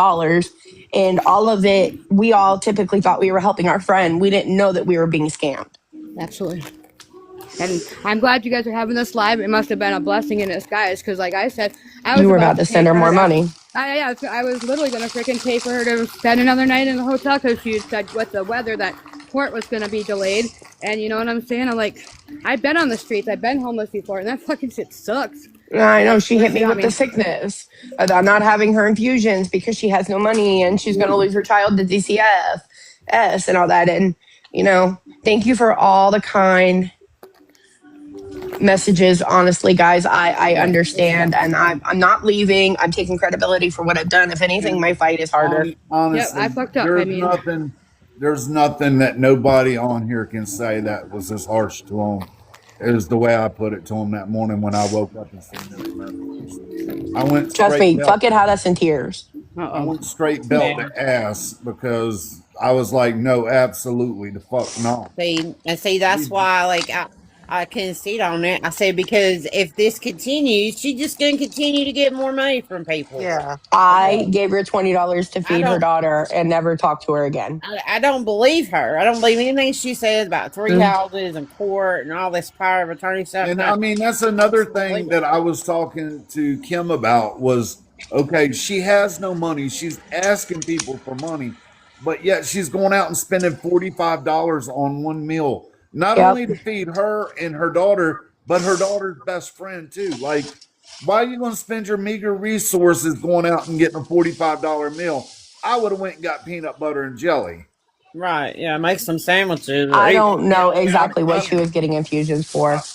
and all of it. We all typically thought we were helping our friend. We didn't know that we were being scammed. Absolutely. And I'm glad you guys are having this live. It must have been a blessing in disguise because, like I said, I You was were about about to to pay send her for her more to. money. I was literally going to freaking pay for her to spend another night in the hotel because she had said with the weather that court was going to be delayed. And you know what I'm saying? I'm like, I've been on the streets. I've been homeless before, and that fucking shit sucks. I And know that's she where hit she me got with the me. sickness about not having her infusions because she has no money and she's going to lose her child to DCFS and all that. And, thank you for all the kind messages. Honestly, guys, I Yeah, it understand sucks. and I'm not leaving. I'm taking credibility for what I've done. If anything, And my fight is harder. Yep, I honestly, fucked up. I mean, there's nothing that nobody on here can say that was as harsh to them as the way I put it to them that morning when I woke up and seen those messages. I went Trust straight me, belt. fuck it, had us in tears. I uh-oh. went straight belt Yeah. to ass because I was like, no, absolutely, the fuck no. See, that's why, like, I concede on it. I said because if this continues, she's just gonna continue to get more money from people. Yeah. I gave her $20 to I feed her don't. daughter and never talked to her again. I don't believe her. I don't believe anything she says about three Mm. houses and court and all this power of attorney stuff. And No, I mean, that's I another just don't believe thing it. that I was talking to Kim about was okay, she has no money. She's asking people for money, but yet she's going out and spending $45 on one meal, not Yep. only to feed her and her daughter, but her daughter's best friend too. Like, why are you going to spend your meager resources going out and getting a $45 meal? I would have went and got peanut butter and jelly. Right? Yeah, make some sandwiches or I eat. don't Yeah, know And exactly what she was getting infusions for.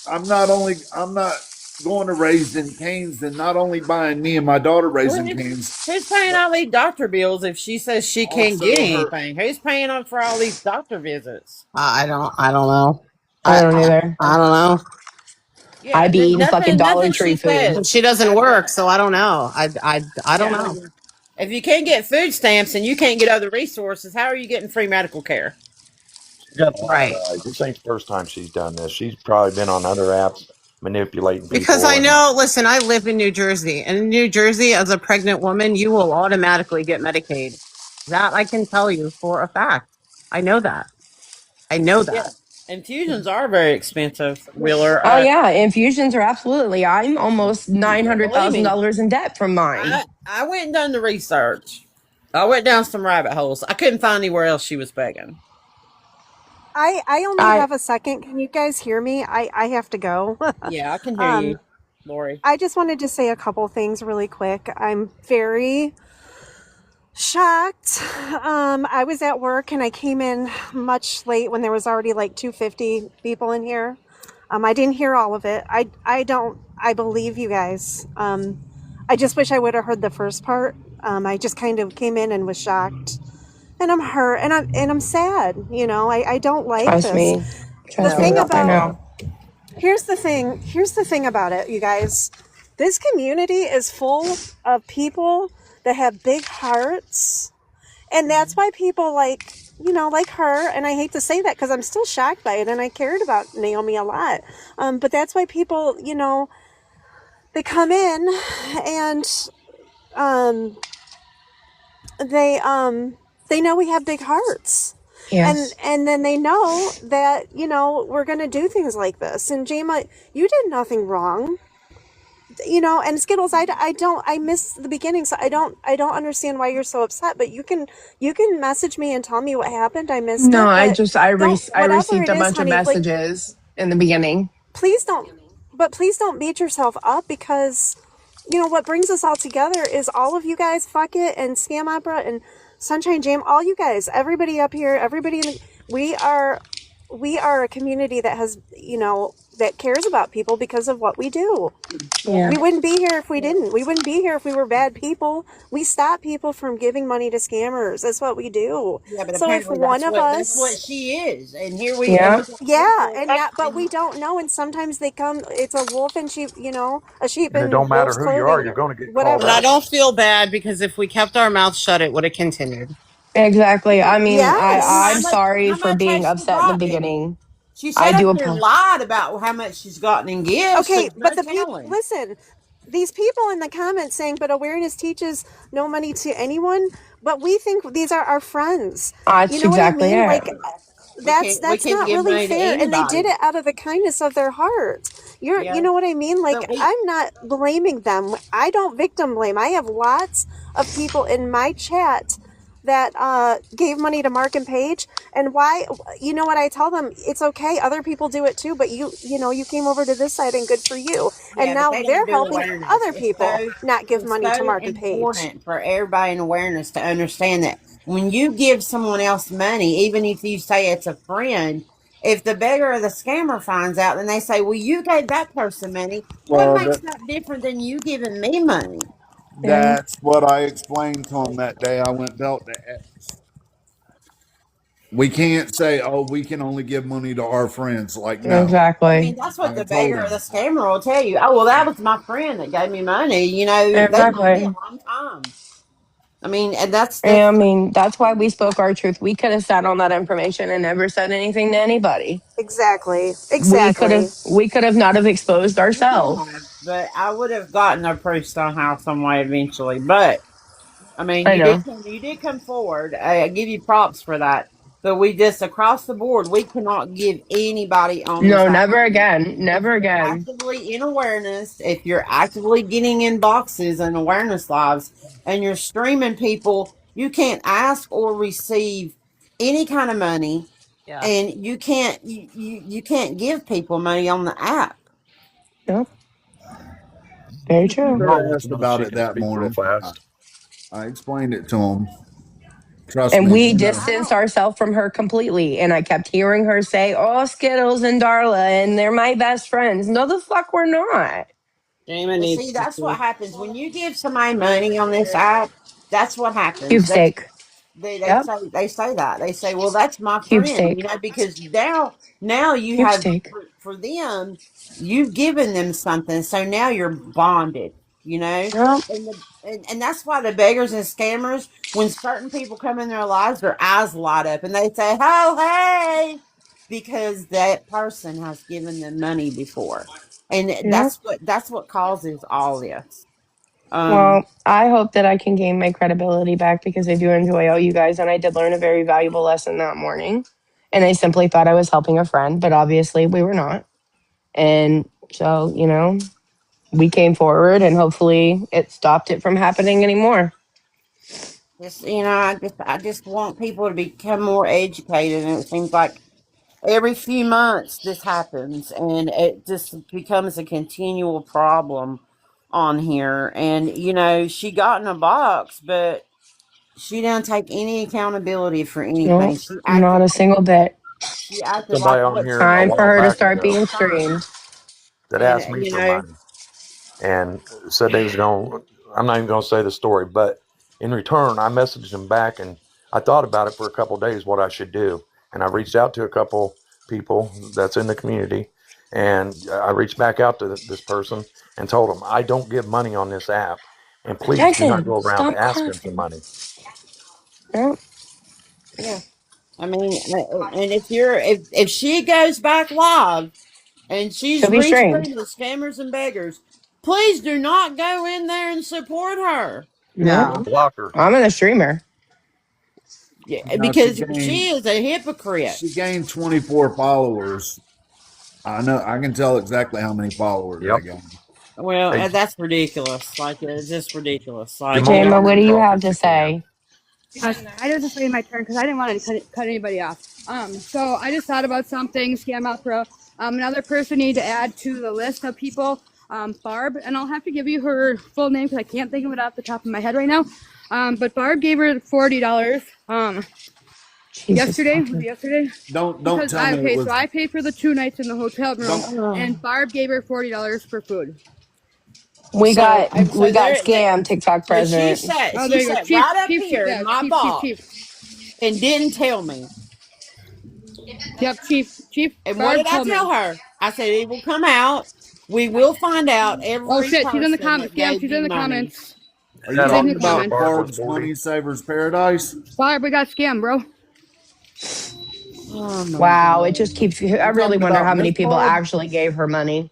I'm not going to Raising Canes and not only buying me and my daughter well, Raising Canes, who's paying but all these doctor bills if she says she can't get also her. anything? Who's paying up for all these doctor visits? I don't know. I I, don't I, either. I don't know. I Yeah, be there's eating fucking Dollar nothing Tree she food. says. She doesn't work, so I don't know. I don't Yeah, know. if you can't get food stamps and you can't get other resources, how are you getting free medical care? She's got a lot of Right. lies. This ain't the first time she's done this. She's probably been on other apps manipulating Because people I and know, listen, I live in New Jersey, and in New Jersey, as a pregnant woman, you will automatically get Medicaid. That I can tell you for a fact. I know that. I know Yeah, that. infusions are very expensive, Wheeler. Oh yeah, infusions are absolutely. I'm almost nine Yeah, hundred believe thousand me, dollars in debt from mine. I went and done the research. I went down some rabbit holes. I couldn't find anywhere else she was begging. I only I have a second. Can you guys hear me? I have to go. Yeah, I can hear um you. Lori. I just wanted to say a couple things really quick. I'm very shocked. I was at work and I came in much late when there was already like 250 people in here. I didn't hear all of it. I believe you guys. I just wish I would have heard the first part. I just kind of came in and was shocked. And I'm hurt and I'm sad. You know, I don't like Trust this. me. The Trust thing me. I about know. Here's the thing about it, you guys. This community is full of people that have big hearts. And that's why people like, you know, like her, and I hate to say that because I'm still shocked by it and I cared about Naomi a lot. But that's why people, you know, they come in and they know we have big hearts. Yes. And then they know that, you know, we're going to do things like this. And Jama, you did nothing wrong. You know, and Skittles, I missed the beginning, so I don't understand why you're so upset, but you can message me and tell me what happened. I missed No, it, I but just I whatever received it a is, bunch of honey, like messages in the beginning. please don't beat yourself up because, you know, what brings us all together is all of you guys, Fuck It and Scam Opera and Sunshine Jam, all you guys, everybody up here, we are a community that has, you know, that cares about people because of what we do. Yeah. We wouldn't be here if we didn't. We wouldn't be here if we were bad people. We stop people from giving money to scammers. That's what we do. Yeah, but So if apparently one of that's what us, she is. And here Yeah. we got yeah, people. and that, but we don't know. And sometimes they come. It's a wolf in sheep. You know, a sheep And it in don't matter wolf's who you are, clothing. you're going to get called And Whatever. I out. don't feel bad because if we kept our mouth shut, it would have continued. Exactly. I mean, And Yes. I'm sorry how for much being has she upset in the gotten? beginning. She I sat up do here and apologize. lied about how much she's gotten in gifts. Okay, There's but no the people telling. listen. These people in the comments saying, "But awareness teaches no money to anyone." But we think these are our friends. You That's know what I exactly mean? it. Like We that's can't not give really money to fair. And they did anybody. it out of the kindness of their heart. You Yeah. know what I mean? Like But we I'm not blaming them. I don't victim blame. I have lots of people in my chat that gave money to Mark and Paige. And why? You know what I tell them? It's okay. Other people do it too. But you know, you came over to this side, and good for you. And Yeah, but now they don't they're do helping awareness. other people not give It's money to so Mark and Paige. important for everybody in awareness to understand that when you give someone else money, even if you say it's a friend, if the beggar or the scammer finds out, then they say, "Well, you gave that person money. What Well, makes that different than you giving me money?" Yeah. that's what I explained to him that day. I went dealt to X. We can't say, "Oh, we can only give money to our friends." Like, no. I mean, Exactly. that's what I the told beggar or the him. scammer will tell you. Oh, well, that was my friend that gave me money. You know, they known me a Exactly. long time. I mean, and that's And I that's mean, that's why we spoke our truth. We could have sat on that information and never said anything to anybody. Exactly. We could have Exactly. not have exposed you could ourselves. have, but I would have gotten a proof somehow, some way eventually. But I mean, I know. you did come forward. I give you props for that. But we just across the board, we cannot give anybody on this No, app never money. again. If Never you're again. actively in awareness, if you're actively getting in boxes and awareness lives, and you're streaming people, you can't ask or receive any kind of money, Yeah. and you can't give people money on the app. Yep. Very You true. could have Mom wants to asked know if about she it can that speak real morning. fast. I explained it to him. Trust And me, we you know. I distanced don't. ourselves from her completely. And I kept hearing her say, "Oh, Skittles and Darla, and they're my best friends." No, the fuck, we're not. Jamin Well, needs see, to that's what see. happens when you give somebody money on this app. That's what happens. Cube steak. Yep. They say that they say, well, that's my Cube friend, you steak. know, because now you Cube have steak. for them, you've given them something, so now you're bonded, you know, Yep. and that's why the beggars and scammers, when certain people come in their lives, their eyes light up and they say, "Oh, hey," because that person has given them money before, and Yep. that's what causes all this. Well, Um, I hope that I can gain my credibility back because I do enjoy all you guys. And I did learn a very valuable lesson that morning. And I simply thought I was helping a friend, but obviously we were not. And so, we came forward and hopefully it stopped it from happening anymore. just I just want people to become more educated, and it seems like every few months this happens, and it just becomes a continual problem on here. And she got in a box, but she didn't take any accountability for anything. No, not a single bit. She acted like Somebody on what here she a Time did for while her to back start ago being fine. streamed. that And asked me for money and said they was going. I'm not even going to say the story, but in return, I messaged them back, and I thought about it for a couple of days what I should do, and I reached out to a couple people that's in the community, and I reached back out to this person and told them I don't give money on this app, and please do not Jackson, go around stop asking for coughing. money. No, yeah. I mean, and if she goes back live and she'll she's be streamed. retweeting the scammers and beggars, please do not go in there and support her. Nope. No, Or block her. I'm gonna stream her. yeah, Now she because gained she is a hypocrite. she gained 24 followers. I know. I can tell exactly how many followers I Yep. gained. Well, Hey, that's ridiculous. Like, it's just ridiculous. Like, Jamal, Jama, let what her do you talk have if to she can. say? I just waited my turn because I didn't want to cut anybody off. So I just thought about something. Scam out pro. Another person need to add to the list of people. Barb, and I'll have to give you her full name because I can't think of it off the top of my head right now. But Barb gave her $40. Yesterday was it yesterday? Don't Because tell me it was. so I paid for the 2 nights in the hotel room, Don't, and Barb gave her $40 for food. We so, got we got scam TikTok so she president. sat, Oh, she there you go. sat Chief, right up chief, here in yeah, my chief, box and didn't tell me. Yep, Chief. And Barb what did I Coleman. tell her? I said it will come out. We will find out every Oh shit, she's in the person comments. that Scam, gave she's you in the money. comments. are you That talking officer about Barb was Barb's 40. Money Savers Paradise? Barb, we got scammed, bro. Oh my Wow, it God. just keeps. I You really talking wonder about how many Miss people Barb? actually gave her money.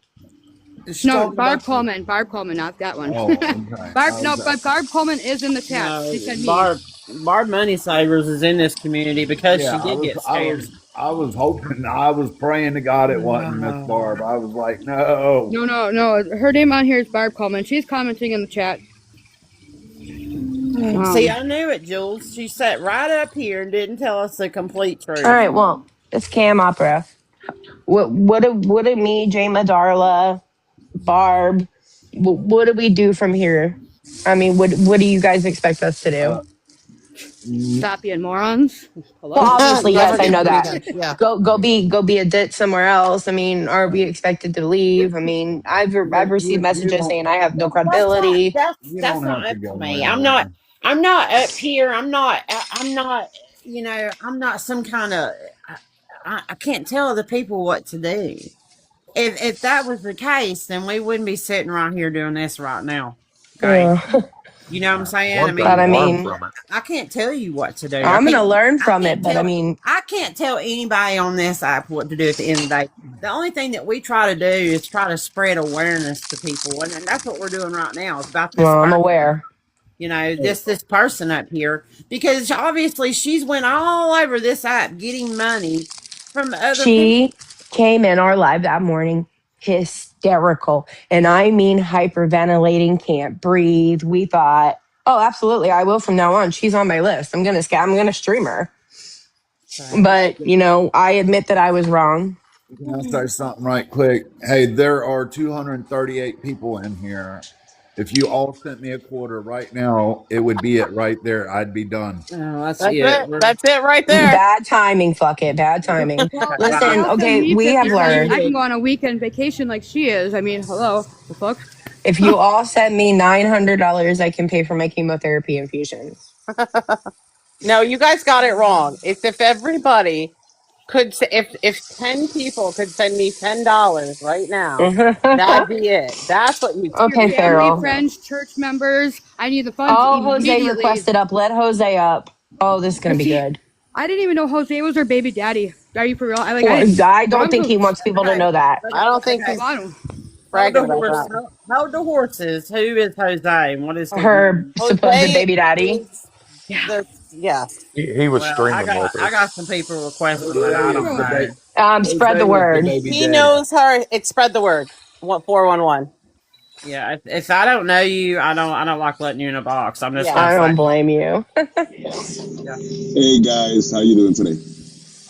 Is she No, talking Barb about? Coleman. Barb Coleman, not that one. Oh, okay. But Barb Coleman is in the chat. No, She said me. Barb Money Savers is in this community because Yeah, she did get scammed. I was hoping, I was praying to God it wasn't Miss Barb. I was like, no. No. Her name on here is Barb Coleman. She's commenting in the chat. See, I knew it, Jules. She sat right up here and didn't tell us the complete All truth. right, well, it's cam opera. What do me, Jama, Darla, Barb? What do we do from here? I mean, what do you guys expect us to do? Stop being morons. Hello? Well, obviously, yes, I know Never that. gonna be done. Yeah. Go be a dit somewhere else. I mean, are we expected to leave? I mean, I've received You messages don't saying I have no That's not credibility. you that's don't not have to up to go me. anywhere. I'm not up here. I'm not I'm not some kind of I can't tell the people what to do. If that was the case, then we wouldn't be sitting right here doing this right now. Okay. Yeah. You know what I'm saying? One But thing I learn mean, from it. I can't tell you what to do. I'm gonna learn I from can't it. But I tell mean, I can't tell anybody on this app what to do at the end of the day. The only thing that we try to do is try to spread awareness to people, and that's what we're doing right now. It's about this well, I'm person, aware. this person up here, because obviously she's went all over this app getting money from other people. She came in our live that morning hysterical, and I mean hyperventilating, can't breathe. We thought, oh, absolutely, I will from now on. She's on my list. I'm gonna stream her. But I admit that I was wrong. Can I say something right quick? Hey, there are 238 people in here. If you all sent me a quarter right now, it would be it right there. I'd be done. Oh, that's That's it. it. That's it right there. Bad timing, fuck it. Bad timing. Well, if Listen, y'all send okay, me we have $50, learned. I can go on a weekend vacation like she is. I mean, hello, the fuck? If you all send me $900, I can pay for my chemotherapy infusions. No, you guys got it wrong. It's if everybody could, if 10 people could send me $10 right now, that'd be it. That's what you Your Okay, need to family, Farrell. do. friends, church members. I need the funds Oh, Jose immediately. requested up. Let Jose up. Oh, this is gonna be good. I didn't even know Jose was her baby daddy. Are you for real? I don't think he wants people to know that. I don't think he's bragging about that. Hold the horses. Who is Jose? And what is his Her name? supposed Jose baby daddy. is yes. He was Well, streaming with her. I got some people requesting, but I don't know. Spread the word. He knows her. It's spread the word. 411. Yeah, if I don't know you, I don't like letting you in a box. I'm just I gonna don't blame you. yeah. Hey guys, how you doing today?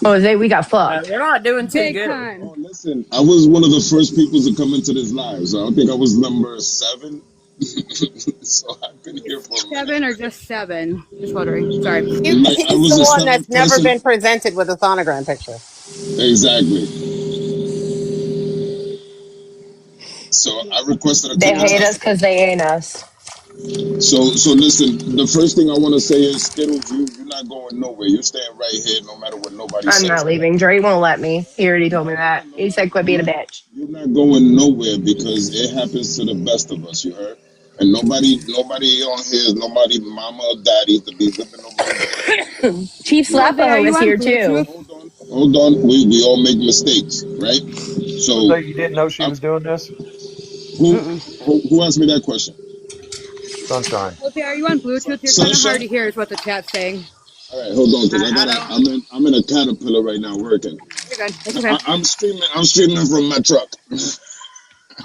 Jose, we got fucked. We're not doing too Big good. time. Oh, listen, I was one of the first people to come into this live, so I think I was number 7. So I've been here for a minute. 7 or just 7? Just wondering. Sorry. Like I He's was the a one that's 7th never person. been presented with a sonogram picture. Exactly. So I requested a They couple hate us times. because they ain't us. So listen. The first thing I want to say is Skittles, you're not going nowhere. You're staying right here, no matter what nobody I'm says. not leaving. Dre won't let me. He already told me No, that. no, He said, quit being a bitch. you're not going nowhere because it happens to the best of us. You heard? And nobody on here is nobody mama or daddy to be whipping nobody's butt. Chief You Jose, are Slapaho you is on here too. Bluetooth? hold on. We all make mistakes, right? So Jose, you didn't know she I'm, was doing this? who, Mm-mm. who asked me that question? Sunshine. Jose, are you on Bluetooth? You're kind of hard Sunshine. to hear, is what the chat's saying. All right, hold on, cause I don't. I'm in a caterpillar right now working. You're good. It's No, okay. I'm streaming from my truck. That's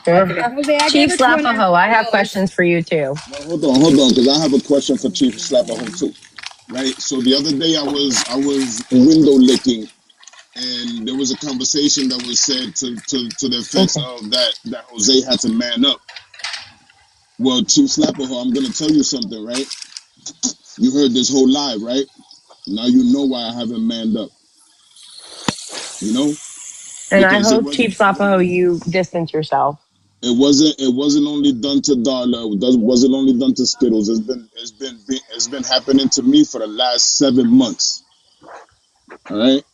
Ugh. okay. Jose, I gave Chief her Slapaho, I have $250. questions for you too. No, hold on, cause I have a question for Chief Slapper too. Right. So the other day I was window licking, and there was a conversation that was said to the effects Okay. of that Jose had to man up. Well, Chief Slapper, I'm gonna tell you something, right? You heard this whole live, right? Now you know why I haven't manned up. You know, And I because hope, Chief Slapaho, you distance yourself. it wasn't only done to Darla. It wasn't only done to Skittles. It's been happening to me for the last 7 months. All right.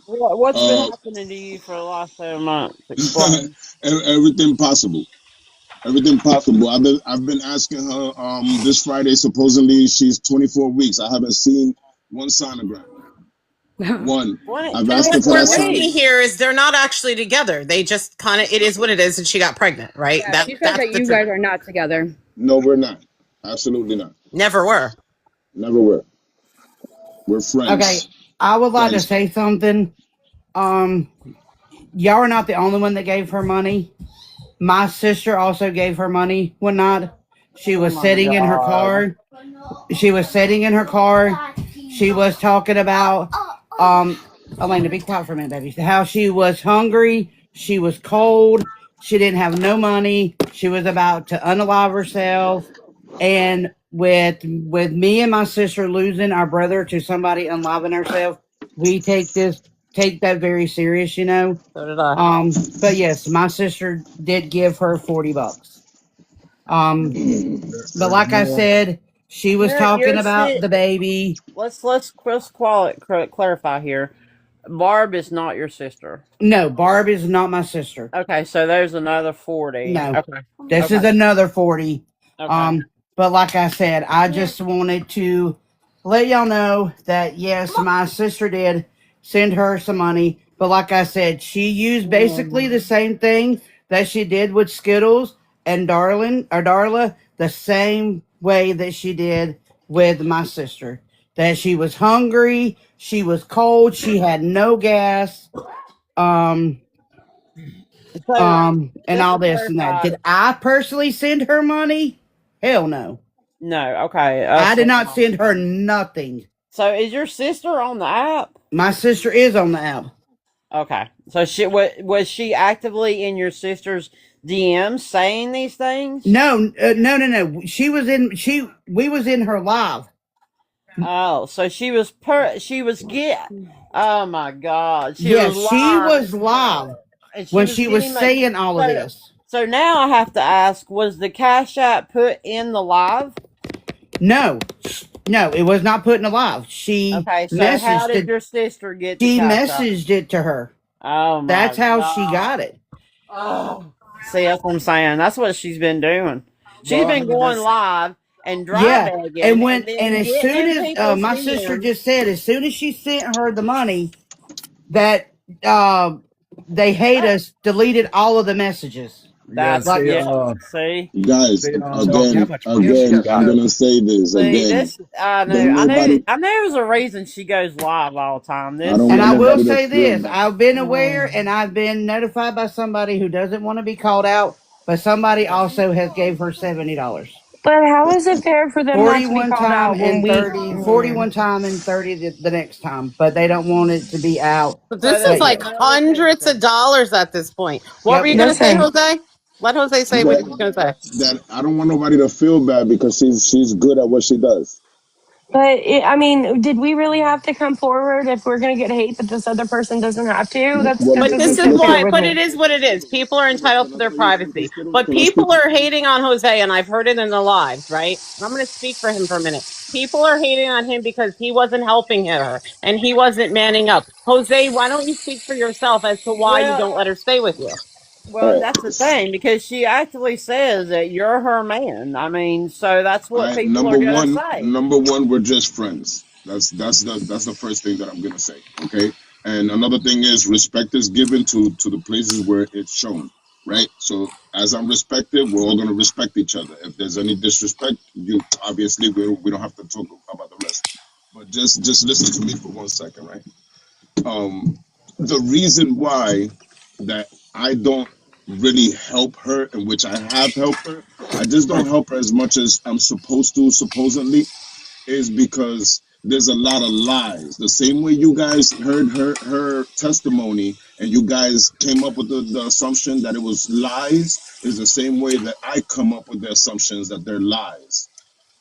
What's been Uh, happening to you for the last 7 months? Explain. everything possible. Everything possible. I've been asking her. This Friday, supposedly she's 24 weeks. I haven't seen one sonogram. One. I've asked What her for we're that Twenty-four learning sonogram. weeks. here is they're not actually together. They just kind of, it is what it is, and she got pregnant, right? Yeah, she said That's that the you truth. guys are not together. No, we're not. Absolutely not. Never were. Never were. We're Okay, friends. I would like to Friends. say something. Um, y'all are not the only one that gave her money. My sister also gave her money one night. She Oh was my sitting in her god. car. She was sitting in her car. She was talking about Elena, be quiet for a minute, baby. How she was hungry, she was cold, she didn't have no money, she was about to unalive herself. And with me and my sister losing our brother to somebody unaliving herself, we take that very serious, you know. So did I. But yes, my sister did give her $40. Um, but There's like I more. said, she was talking You're about sick. the baby. Let's clarify here. Barb is not your sister. No, Barb is not my sister. Okay, so there's another 40. No, Okay. this is Okay. another 40. Okay. But like I said, I just wanted to let y'all know that yes, my sister did send her some money. But like I said, she used basically the same thing that she did with Skittles and Darla, the same way that she did with my sister. That she was hungry, she was cold, she had no gas. Um, So and just all to this and that. clarify, Did I personally send her money? Hell no. no. Okay. I did So, not send her nothing. so is your sister on the app? My sister is on the app. Okay. So was she actively in your sister's DMs saying these things? No. We was in her live. Oh, so she was get. Oh my God, she was Yes, she live, was live and she when was she was getting money. saying all of So, this. so now I have to ask: was the Cash App put in the live? No, it was not put in a live. She Okay, so how messaged did it. your sister get the She Cash App? messaged it to her. Oh That's my how she God! got it. Oh, see, that's what I'm saying. That's what she's been doing. She's Well, I been mean, going that's live and dry Yeah, begging, and and then as getting soon in as people's my sister DMs. just said, as soon as she sent her the money, that uh, they hate us deleted all of the messages. yeah. That's Like, yeah. See. Guys, Tell me how again, much money she I'm got. gonna say this See again. this. I knew. Don't I knew. nobody. I knew there was a reason she goes live all the time. I This. don't and want I will nobody to say feel this: bad. I've been aware and I've been notified by somebody who doesn't want to be called out, but somebody also has gave her $70. But how is it fair for them not to be 41 called time out when and we? 30, 41 time and 30 the next time, but they don't want it to be out. But So this that's is But like another hundreds of picture. dollars at this point. What were yep. you going to say, Listen, Jose? Let Jose say what That he was going to say. that I don't want nobody to feel bad because she's good at what she does. but I mean, did we really have to come forward if we're going to get hate, but this other person doesn't have to? Well, That But this doesn't is sit fair why, with but me. it is what it is. People are entitled can to I their tell you something, privacy. Skittles? But Can I speak? people are hating on Jose, and I've heard it in the lives, right? And I'm going to speak for him for a minute. People are hating on him because he wasn't helping her and he wasn't manning up. Jose, why don't you speak for yourself as to why you Well, don't let her stay with you? well, All that's the thing because she actually says that you're her man. I mean, so that's what right. people are gonna say. Number one, we're just friends. That's the first thing that I'm gonna say. Okay. And another thing is respect is given to the places where it's shown. Right. So as I'm respected, we're all gonna respect each other. If there's any disrespect, you obviously we don't have to talk about the rest. But just listen to me for 1 second, right? um the reason why that I don't really help her, in which I have helped her, I just don't help her as much as I'm supposed to, supposedly, is because there's a lot of lies. The same way you guys heard her testimony and you guys came up with the assumption that it was lies, is the same way that I come up with the assumptions that they're lies.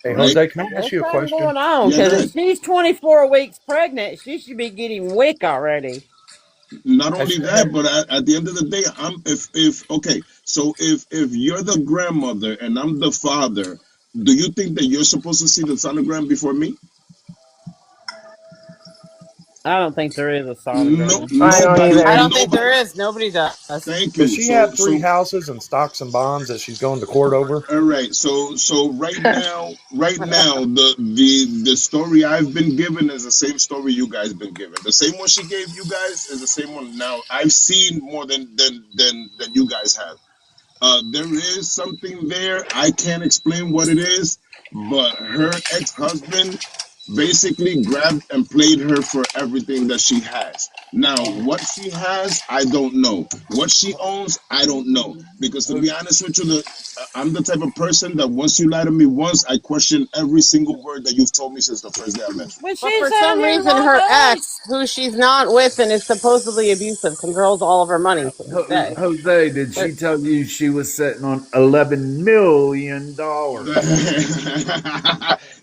Hey, Right? Jose, can I ask There's you a something question? going on Yeah, go because if ahead. she's 24 weeks pregnant, she should be getting WIC already. Not Has, only that, have, but at the end of the day, I'm if okay, so if you're the grandmother and I'm the father, do you think that you're supposed to see the sonogram before me? I don't think there is a No, sonogram. I don't nobody, I either. don't think nobody. there is. Nobody does. Thank does you. she have three So houses and stocks and bonds that she's going to court over? all right. So right now, the story I've been given is the same story you guys been given. The same one she gave you guys is the same one. Now I've seen more than you guys have. There is something there. I can't explain what it is, but her ex-husband basically grabbed and played her for everything that she has. Now, what she has, I don't know. What she owns, I don't know. Because to be honest with you, I'm the type of person that once you lie to me once, I question every single word that you've told me since the first day I met you. But But she's for out some here reason, like her us. ex, who she's not with and is supposedly abusive, controls all of her money to this day. Jose, did she But tell you she was sitting on $11 million?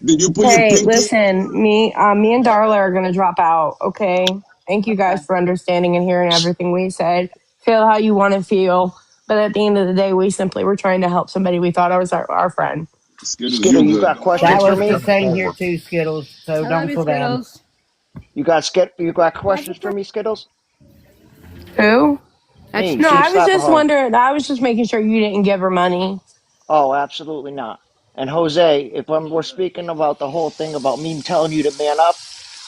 Did you put your Hey, pinky? listen, me and Darla are going to drop out. Okay. Thank you guys for understanding and hearing everything we said. Feel how you want to feel. But at the end of the day, we simply were trying to help somebody we thought was our friend. Skittles, Skittle, you you good. got Don't feel That questions bad. for was the me? same here too, Skittles. So I love don't you, feel bad. Skittles. You got questions for me, Skittles? Who? That's Me, No, Chief I was Slapper just Hole. wondering. I was just making sure you didn't give her money. Oh, absolutely not. And Jose, if we're speaking about the whole thing about me telling you to man up,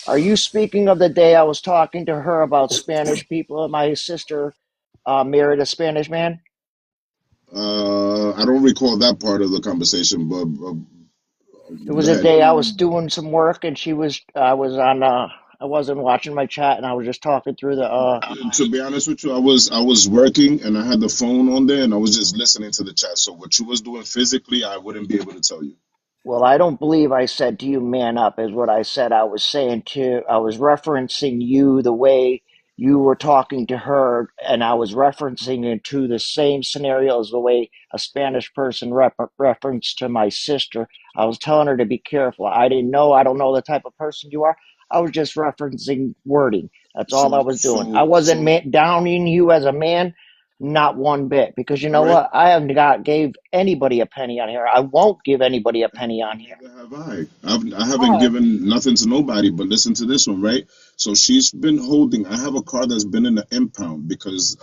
are you speaking of the day I was talking to her about Spanish people and my sister married a Spanish man? I don't recall that part of the conversation, but It was go a ahead. day I was doing some work and I was on I wasn't watching my chat and I was just talking through the To be honest with you, I was working and I had the phone on there and I was just listening to the chat. So what you was doing physically, I wouldn't be able to tell you. well, I don't believe I said to you, man up, is what I said. I was referencing you the way you were talking to her, and I was referencing it to the same scenario as the way a Spanish person referenced to my sister. I was telling her to be careful. I don't know the type of person you are. I was just referencing wording. That's all I So was doing. I so wasn't so downing you as a man. Not one bit, because you all know right. what? I haven't got gave anybody a penny on here. I won't give anybody a penny on here. Neither have I. I haven't given nothing to nobody, but listen to this one, right? So she's been holding. I have a car that's been in the impound because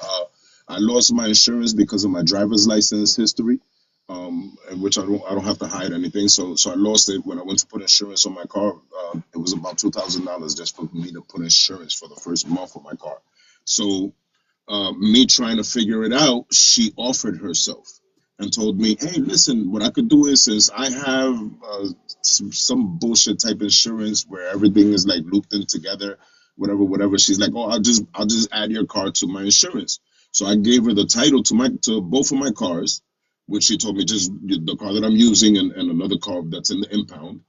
I lost my insurance because of my driver's license history, in which I don't have to hide anything. So I lost it when I went to put insurance on my car. It was about $2,000 just for me to put insurance for the first month of my car. So me trying to figure it out, she offered herself and told me, "Hey, listen, what I could do is since I have some bullshit type insurance where everything is like looped in together, whatever, whatever." She's like, "Oh, I'll just add your car to my insurance." So I gave her the title to both of my cars, which she told me just the car that I'm using and another car that's in the impound.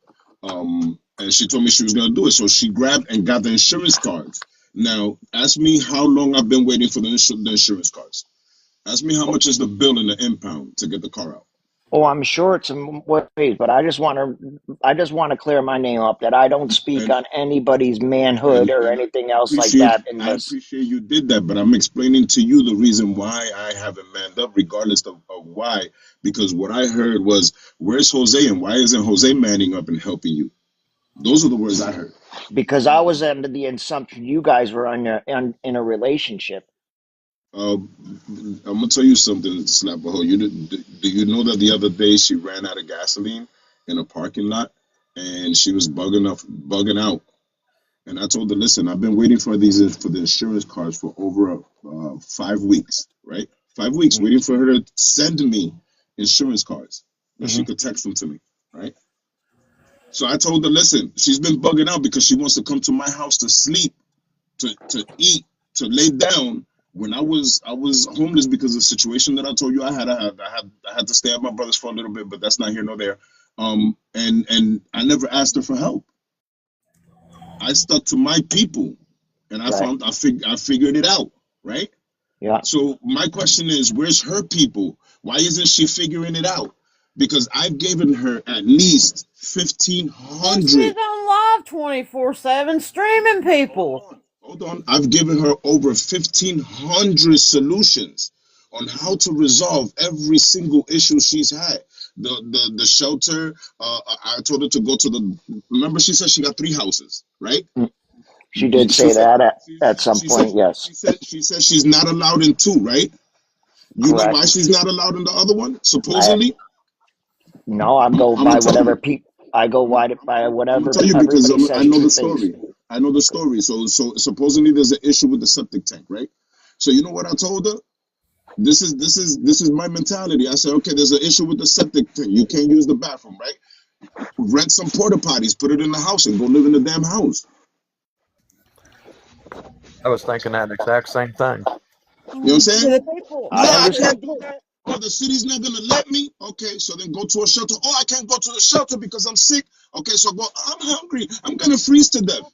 And she told me she was gonna do it, so she grabbed and got the insurance cards. Now, ask me how long I've been waiting for the insurance cards. Ask me how much is the bill in the impound to get the car out. Oh, I'm sure it's in ways, but I just want to clear my name up that I don't speak And on anybody's manhood and or and anything else like that in I this. appreciate you did that, but I'm explaining to you the reason why I haven't manned up, regardless of why. Because what I heard was, "Where's Jose, and why isn't Jose manning up and helping you?" Those are the words I heard. Because I was under the assumption you guys were in a relationship. I'm gonna tell you something, Slapperho. Do you know that the other day she ran out of gasoline in a parking lot, and she was bugging out. And I told her, listen, I've been waiting for the insurance cards for over 5 weeks, right? 5 weeks waiting for her to send me insurance cards that she could text them to me, right? So I told her, listen, she's been bugging out because she wants to come to my house to sleep, to eat, to lay down. When I was homeless because of the situation that I told you I had to stay at my brother's for a little bit, but that's not here nor there. And I never asked her for help. I stuck to my people, and I figured it out, right? Yeah. So my question is, where's her people? Why isn't she figuring it out? Because I've given her at least She's 1,500. on live 24/7 streaming people. Hold on. I've given her over 1,500 solutions on how to resolve every single issue she's had. The shelter. I told her to go to the. Remember, she said she got 3 houses, right? She did She say said that at some point, yes. she said she's not allowed in 2, right? You know why Correct. she's not allowed in the other one? Supposedly. No, I go I'm gonna by tell whatever you. people. I go by I'm gonna whatever tell you because everybody I says know the two things. story. I know the story. So supposedly there's an issue with the septic tank, right? So you know what I told her? This is my mentality. I said, okay, there's an issue with the septic tank. You can't use the bathroom, right? Rent some porta potties, put it in the house, and go live in the damn house. I was thinking that exact same thing. You know what I'm saying? The people, No, I I the understand. can't do people. that. Oh, the city's not gonna let me. Okay, so then go to a shelter. Oh, I can't go to the shelter because I'm sick. Okay, so go. I'm hungry. I'm gonna freeze to death.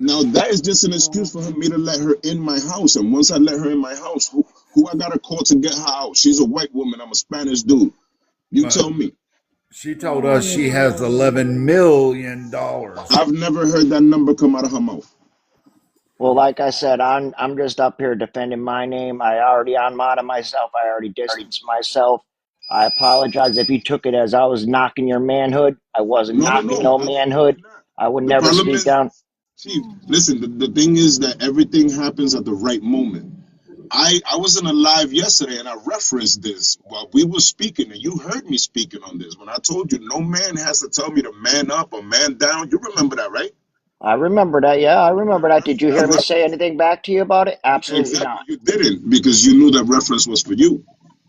Now that is just an excuse for me to let her in my house. And once I let her in my house, who I gotta call to get her out? She's a white woman. I'm a Spanish dude. You But tell me. she told us she has $11 million. I've never heard that number come out of her mouth. Well, like I said, I'm just up here defending my name. I already unmodded myself. I already distanced myself. I apologize if you took it as I was knocking your manhood. I wasn't No, no, knocking no, no absolutely manhood. not. I would The never problem speak is, down. Chief, listen, the thing is that everything happens at the right moment. I wasn't alive yesterday and I referenced this while we were speaking and you heard me speaking on this. When I told you no man has to tell me to man up or man down, you remember that, right? I remember that. Yeah, I remember that. Did you That hear me say anything back to you about it? Absolutely exactly, not. you didn't because you knew that reference was for you.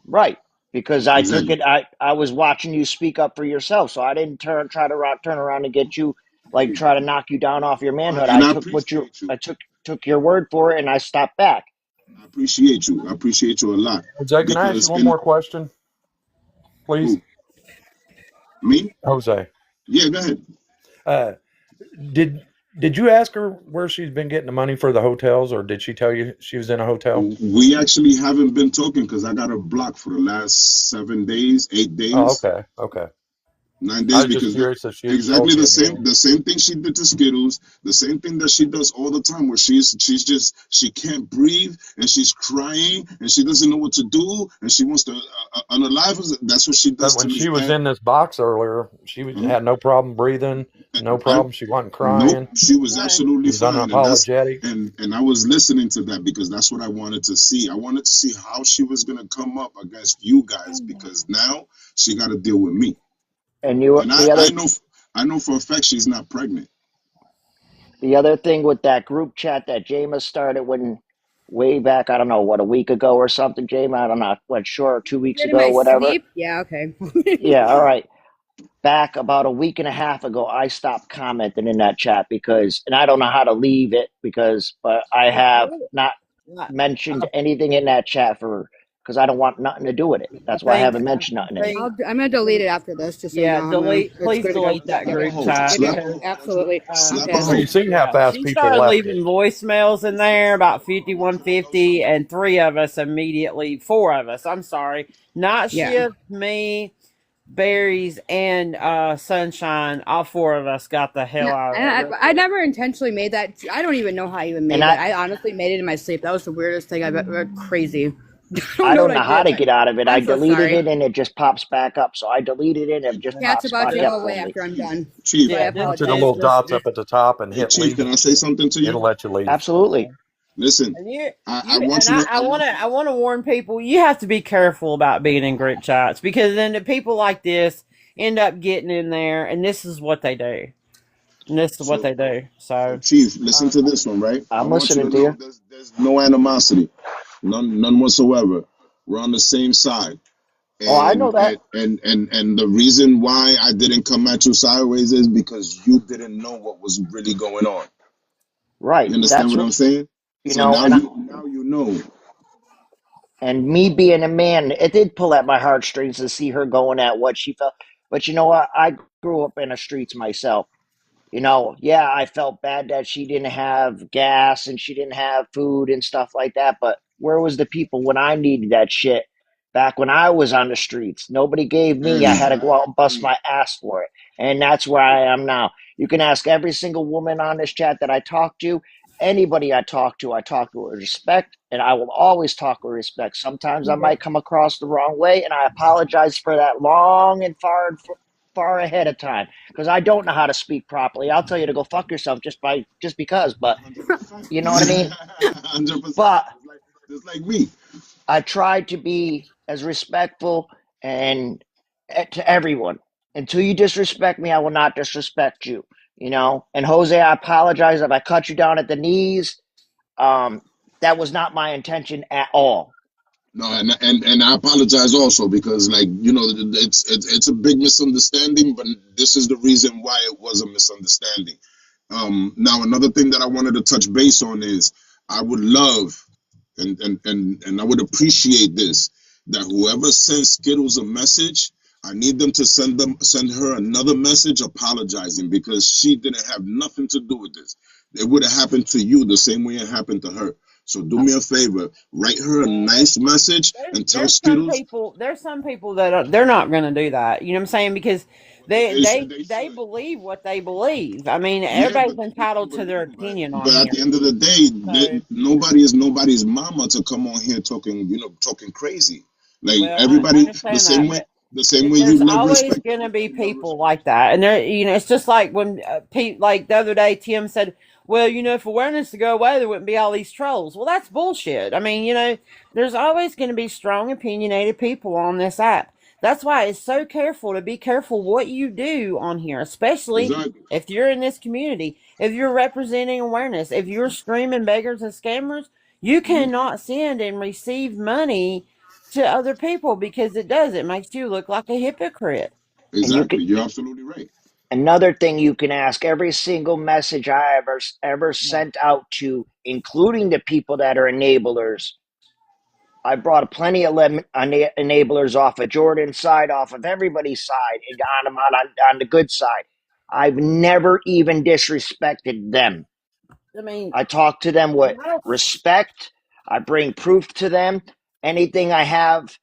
Right. Because I took Exactly. it. I was watching you speak up for yourself, so I didn't turn around and get you like try to knock you down off your manhood. And I I took appreciate you. I took your word for it, and I stopped back. I appreciate you. I appreciate you a lot. Jose, can I ask you Because one in more question, please? who? Me? Jose, Yeah, go ahead. uh, did did you ask her where she's been getting the money for the hotels, or did she tell you she was in a hotel? We actually haven't been talking because I got a block for the last 7 days, eight Oh, days. okay, okay. 9 days I was just because curious if she exactly told you anything. the same thing she did to Skittles, the same thing that she does all the time where she can't breathe and she's crying and she doesn't know what to do and she wants to unalive us. That's what she But does to when me. she was And in this box earlier, had no problem breathing, no I, problem. She wasn't nope, crying. she was Right. She absolutely was fine, and unapologetic. I was listening to that because that's what I wanted to see. I wanted to see how she was gonna come up against you guys because now she got to deal with me, And you and the I know for a fact she's not pregnant. other thing with that group chat that Jameis started when way back, I don't know what, a week ago or something, Jameis. I don't know, what, sure, 2 weeks Get in ago, my whatever. sleep. Yeah, okay. Yeah, all right. Back about a week and a half ago, I stopped commenting in that chat because, and I don't know how to leave it because, but I have not What? mentioned anything in that chat for because I don't want nothing to do with it. That's why I haven't mentioned nothing anymore. I'm gonna delete it after this, just so you Yeah, know. please delete that Slap a group hoe. chat Slap, because Absolutely. slap a Okay. Well, you hoe. seen how yeah, fast she people started left leaving it. voicemails in there about 5150, and three of us immediately, four of us, I'm sorry, Night Yeah. Shift, me, Berries, and Sunshine, all four of us got the hell Yeah, out of and there real I quick. never intentionally made that. I don't even know how I even And made that. I honestly made it in my sleep. That was the weirdest thing I've ever. Crazy. I don't I know don't what I know how did, to but get out of it. I I'm so deleted sorry. it and it just pops back up. So I deleted it and it just Yeah, it's pops about back to Hey, up go for away me. after I'm done. Chief. So I Yeah, Go to the apologize. little dots up at the top and Hey, hit Chief, can leave. I say something to It'll you? let you leave. Absolutely. Listen, and you, I want you to. I want to, warn people. You have to be careful about being in group chats because then the people like this end up getting in there, and this is what they do. And this is what So, they do. So, Chief, listen um, to this one, right? I I'm want you listening to to know you. there's no animosity, none whatsoever. We're on the same side. Oh, I know that. And the reason why I didn't come at you sideways is because you didn't know what was really going on. Right. You understand That's what what, I'm saying? you So know, now you know. and me being a man, it did pull at my heartstrings to see her going at what she felt. But you know what? I grew up in the streets myself. You know, yeah, I felt bad that she didn't have gas and she didn't have food and stuff like that. But where was the people when I needed that shit? Back when I was on the streets, nobody gave me. I had to go out and bust Exactly. my ass for it. And that's where I am now. You can ask every single woman on this chat that I talk to, anybody I talk to with respect, and I will always talk with respect. Sometimes I might come across the wrong way, and I apologize for that long and far ahead of time because I don't know how to speak properly. I'll tell you to go fuck yourself just because, but 100%. you know what I mean? 100%. But Just like me. I try to be as respectful and to everyone. Until you disrespect me, I will not disrespect you. You know. And Jose, I apologize if I cut you down at the knees. Um, that was not my intention at all. No, and I apologize also because like it's a big misunderstanding, but this is the reason why it was a misunderstanding. Now another thing that I wanted to touch base on is I would love and I would appreciate this that whoever sends Skittles a message, I need them to send her another message apologizing because she didn't have nothing to do with this. It would have happened to you the same way it happened to her. So do me a favor, write her a nice message and tell Skittles. there's some people that they're not going to do that. You know what I'm saying? Because They they believe what they believe. I mean, Yeah, everybody's entitled to their opinion but on at here. the end of the day, So, nobody is nobody's mama to come on here talking, talking crazy. Like well, I everybody, understand that, but the same way you there's love always respect. going to be people like that, and there, it's just like when like the other day, Tim said, "Well, if awareness to go away, there wouldn't be all these trolls." Well, that's bullshit. I mean, there's always going to be strong, opinionated people on this app. That's why it's so careful to be careful what you do on here, especially Exactly. if you're in this community. If you're representing awareness, if you're screaming beggars and scammers, you Mhm. cannot send and receive money to other people because it makes you look like a hypocrite. And you can Exactly. You're absolutely right. another thing you can ask every single message I ever Yeah. sent out to, including the people that are enablers. I brought plenty of enablers off of Jordan's side, off of everybody's side, and on them on the good side. I've never even disrespected them. I mean, I talk to them with that's respect. I bring proof to them. Anything I have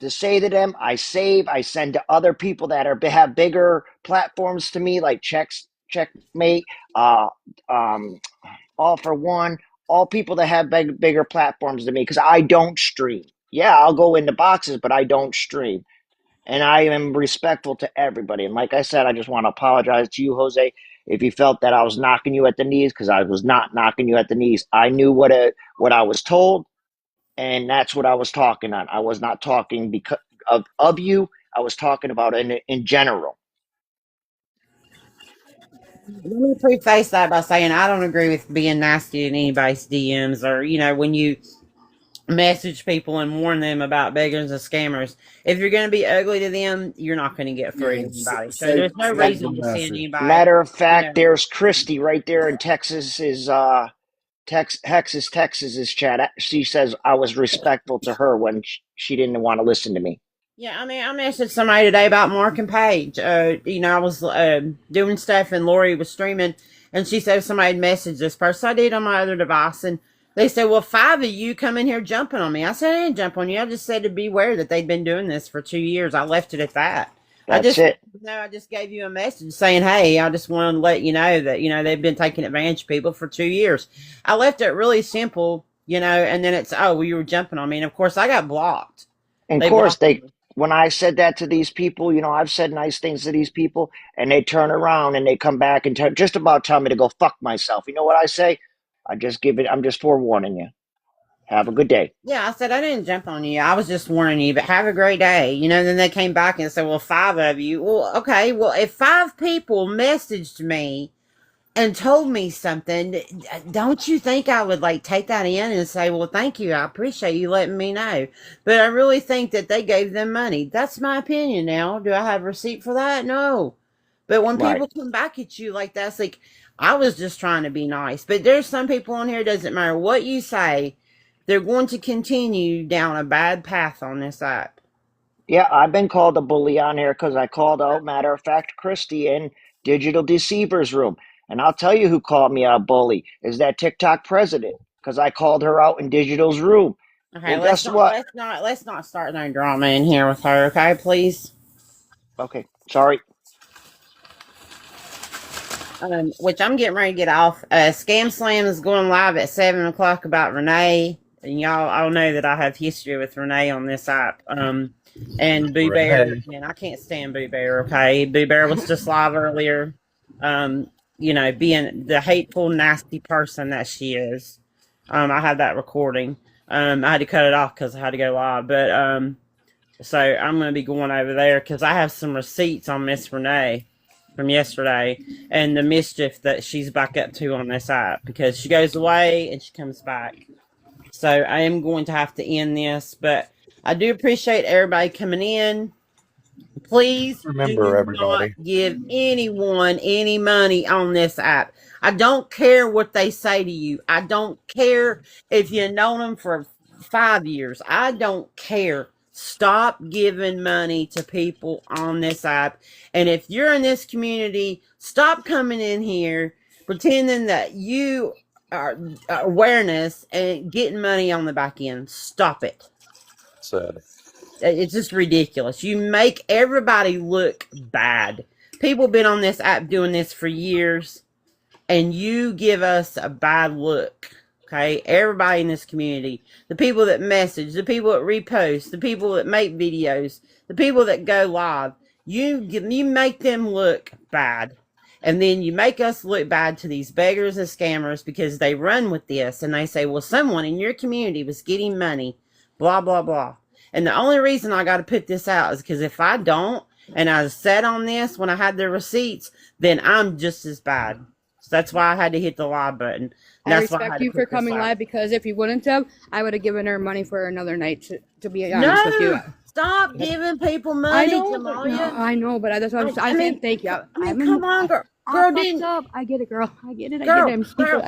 to say to them, I save. I send to other people that have bigger platforms to me, like Checkmate, uh, um, All for One, all people that have bigger platforms than me, because I don't stream. Yeah, I'll go into boxes, but I don't stream. And I am respectful to everybody. And like I said, I just want to apologize to you, Jose, if you felt that I was knocking you at the knees, because I was not knocking you at the knees. I knew what I was told, and that's what I was talking on. I was not talking because of you. I was talking about in general. let me preface that by saying I don't agree with being nasty in anybody's DMs or when you message people and warn them about beggars and scammers. If you're going to be ugly to them, you're not going to get through Yeah, to anybody. So save there's no save reason the to send message. anybody. Matter of You fact, know, there's Christy right there in Texas. Is Texas's chat. She says I was respectful to her when she didn't want to listen to me. Yeah, I mean, I messaged somebody today about Mark and Paige. I was doing stuff and Lori was streaming, and she said somebody had messaged this person. I did on my other device, and they said, well, 5 of you come in here jumping on me. I said, I didn't jump on you. I just said to beware that they'd been doing this for 2 years. I left it at that. That's it. I just gave you a message saying, hey, I just want to let you know that, they've been taking advantage of people for 2 years. I left it really simple, and then it's, oh, well, you were jumping on me. And of course, I got blocked. And of course, when I said that to these people, I've said nice things to these people, and they turn around and they come back and just about tell me to go fuck myself. You know what I say? I'm just forewarning you. Have a good day. Yeah, I said I didn't jump on you. I was just warning you, but have a great day. Then they came back and said, well, 5 of you. Well, okay. Well, if 5 people messaged me and told me something, don't you think I would take that in and say, well, thank you. I appreciate you letting me know. But I really think that they gave them money. That's my opinion now. Do I have a receipt for that? No. But when people come back at you like that, it's like, I was just trying to be nice. But there's some people on here, it doesn't matter what you say, they're going to continue down a bad path on this app. Yeah, I've been called a bully on here because I called out, matter of fact, Christy in Digital Deceivers Room. And I'll tell you who called me a bully is that TikTok president, because I called her out in Digital's room. Okay, well, let's guess what? Let's not start no drama in here with her, okay, please? Okay, sorry. Which I'm getting ready to get off. Scam Slam is going live at 7 o'clock about Renee. And y'all all know that I have history with Renee on this app. And Boo Bear, and I can't stand Boo Bear, okay? Boo Bear was just live earlier. Being the hateful, nasty person that she is. I had that recording. I had to cut it off because I had to go live. But so I'm going to be going over there because I have some receipts on Miss Renee from yesterday and the mischief that she's back up to on this app because she goes away and she comes back. So I am going to have to end this, but I do appreciate everybody coming in. Please remember, everybody, not give anyone any money on this app. I don't care what they say to you. I don't care if you've known them for 5 years. I don't care. Stop giving money to people on this app. And if you're in this community, stop coming in here pretending that you are awareness and getting money on the back end. Stop it. Sad. It's just ridiculous. You make everybody look bad. People have been on this app doing this for years, and you give us a bad look. Okay, everybody in this community, the people that message, the people that repost, the people that make videos, the people that go live, you make them look bad. And then you make us look bad to these beggars and scammers because they run with this and they say, well, someone in your community was getting money, blah, blah, blah. And the only reason I got to put this out is because if I don't, and I said on this when I had the receipts, then I'm just as bad. So that's why I had to hit the live button. I respect you for coming live because if you wouldn't have, I would have given her money for another night, to be honest with you. Stop giving people money, I know, but that's what I'm saying. Thank you. Come on, girl. I get it, girl. I get it. I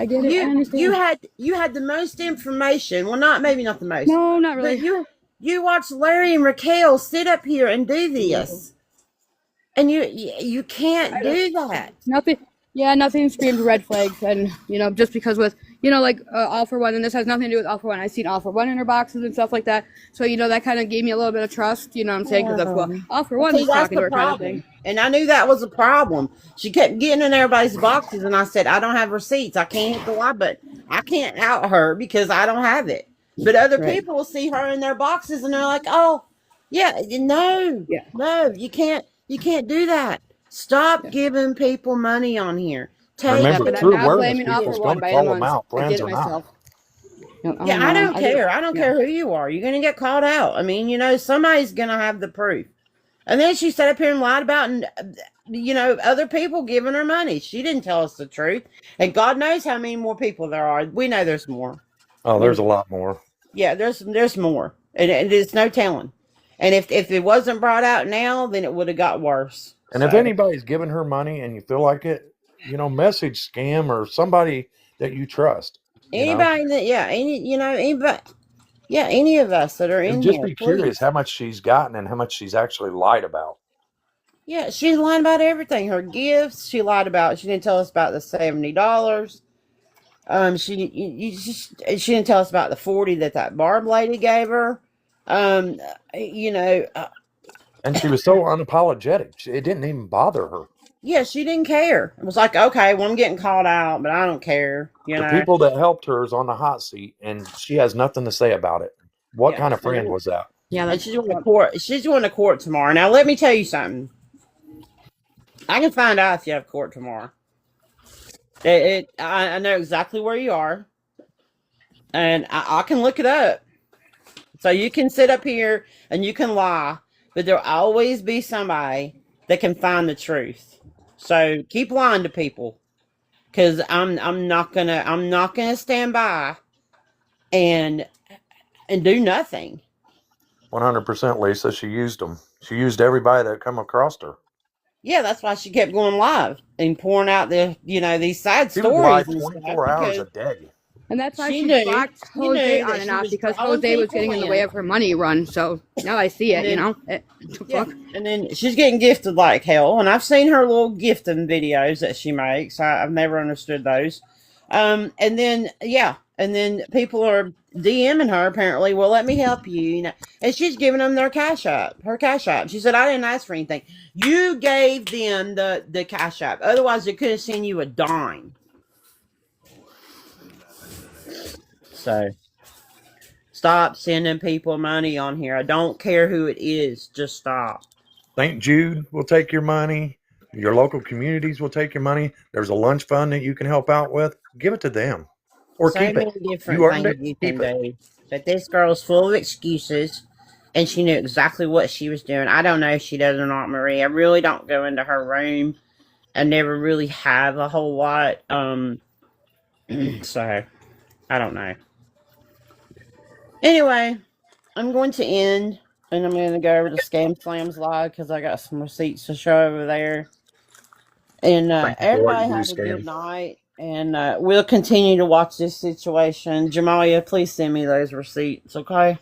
get it. I understand. You had the most information. Well, maybe not the most. No, not really. But you watched Larry and Raquel sit up here and do this, and you can't do that. Nothing screamed red flags, and just because with All for One, and this has nothing to do with All for One. I've seen All for One in her boxes and stuff like that, so that kind of gave me a little bit of trust. You know what I'm saying? Because that's what All for One is talking to her kind of thing. And I knew that was a problem. She kept getting in everybody's boxes, and I said, I don't have receipts. I can't hit the live button. I can't out her because I don't have it. But other people will see her in their boxes, and they're like, "Oh, yeah, no, you can't do that. Stop giving people money on here. Remember, true awareness people is going to call them out, friends or not. I don't care. I don't care who you are. You're going to get called out. I mean, somebody's going to have the proof. And then she sat up here and lied about, other people giving her money. She didn't tell us the truth. And God knows how many more people there are. We know there's more. Oh, there's a lot more. Yeah, there's more. And it's no telling. And if it wasn't brought out now, then it would have got worse. And if anybody's giving her money and you feel like it, message scam or somebody that you trust. You know, Anybody that, yeah, anybody, yeah, any of us that are and in just here, be curious please. how much she's gotten and how much she's actually lied about. Yeah, she's lying about everything. Her gifts, she lied about. She didn't tell us about the $70. She didn't tell us about the 40 that Barb lady gave her. Um, you know, And she was so unapologetic. It didn't even bother her. yeah, she didn't care. It was like, okay, well, I'm getting called out, but I don't care. The people that helped her is on the hot seat, and she has nothing to say about it. What Yeah, kind of friend was that? Yeah, and that's she's going to court. She's going to court tomorrow. Now, let me tell you something. I can find out if you have court tomorrow. I know exactly where you are, and I can look it up. So you can sit up here and you can lie, but there'll always be somebody that can find the truth. So keep lying to people, because I'm not gonna stand by and do nothing. 100%, Lisa. She used them. She used everybody that come across her. Yeah, that's why she kept going live and pouring out these sad She would lie stories and stuff, 24 hours because a day. And that's why she she knew blocked Jose on that and she off, was because drawing Jose was people getting in the way in. of her money run. So now I see And it, then yeah, fuck. and then she's getting gifted like hell, and I've seen her little gifting videos that she makes. I've never understood those. And then yeah, and then people are DMing her apparently. Well, let me help you, and she's giving them her cash app. She said, I didn't ask for anything. You gave them the cash app. Otherwise, they could have sent you a dime. So stop sending people money on here. I don't care who it is. Just stop. St. Jude will take your money. Your local communities will take your money. There's a lunch fund that you can help out with. Give it to them or So keep it. many You different earned things it. you can Keep it. do. But this girl's full of excuses, and she knew exactly what she was doing. I don't know if she does or not, Marie. I really don't go into her room. I never really have a whole lot. So I don't know. Anyway, I'm going to end, and I'm going to go over to Scam Slams Live because I got some receipts to show over there. And Thank you for what everybody you do, have a good Scam. night. And we'll continue to watch this situation. Jamalia, please send me those receipts, okay?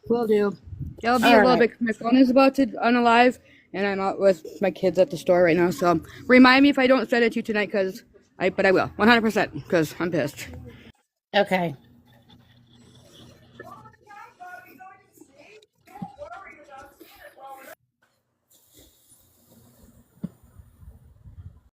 Will do. It'll be All a little right. bit. My phone is about to unalive, and I'm out with my kids at the store right now. So remind me if I don't send it to you tonight, but I will, 100%, because I'm pissed. Okay.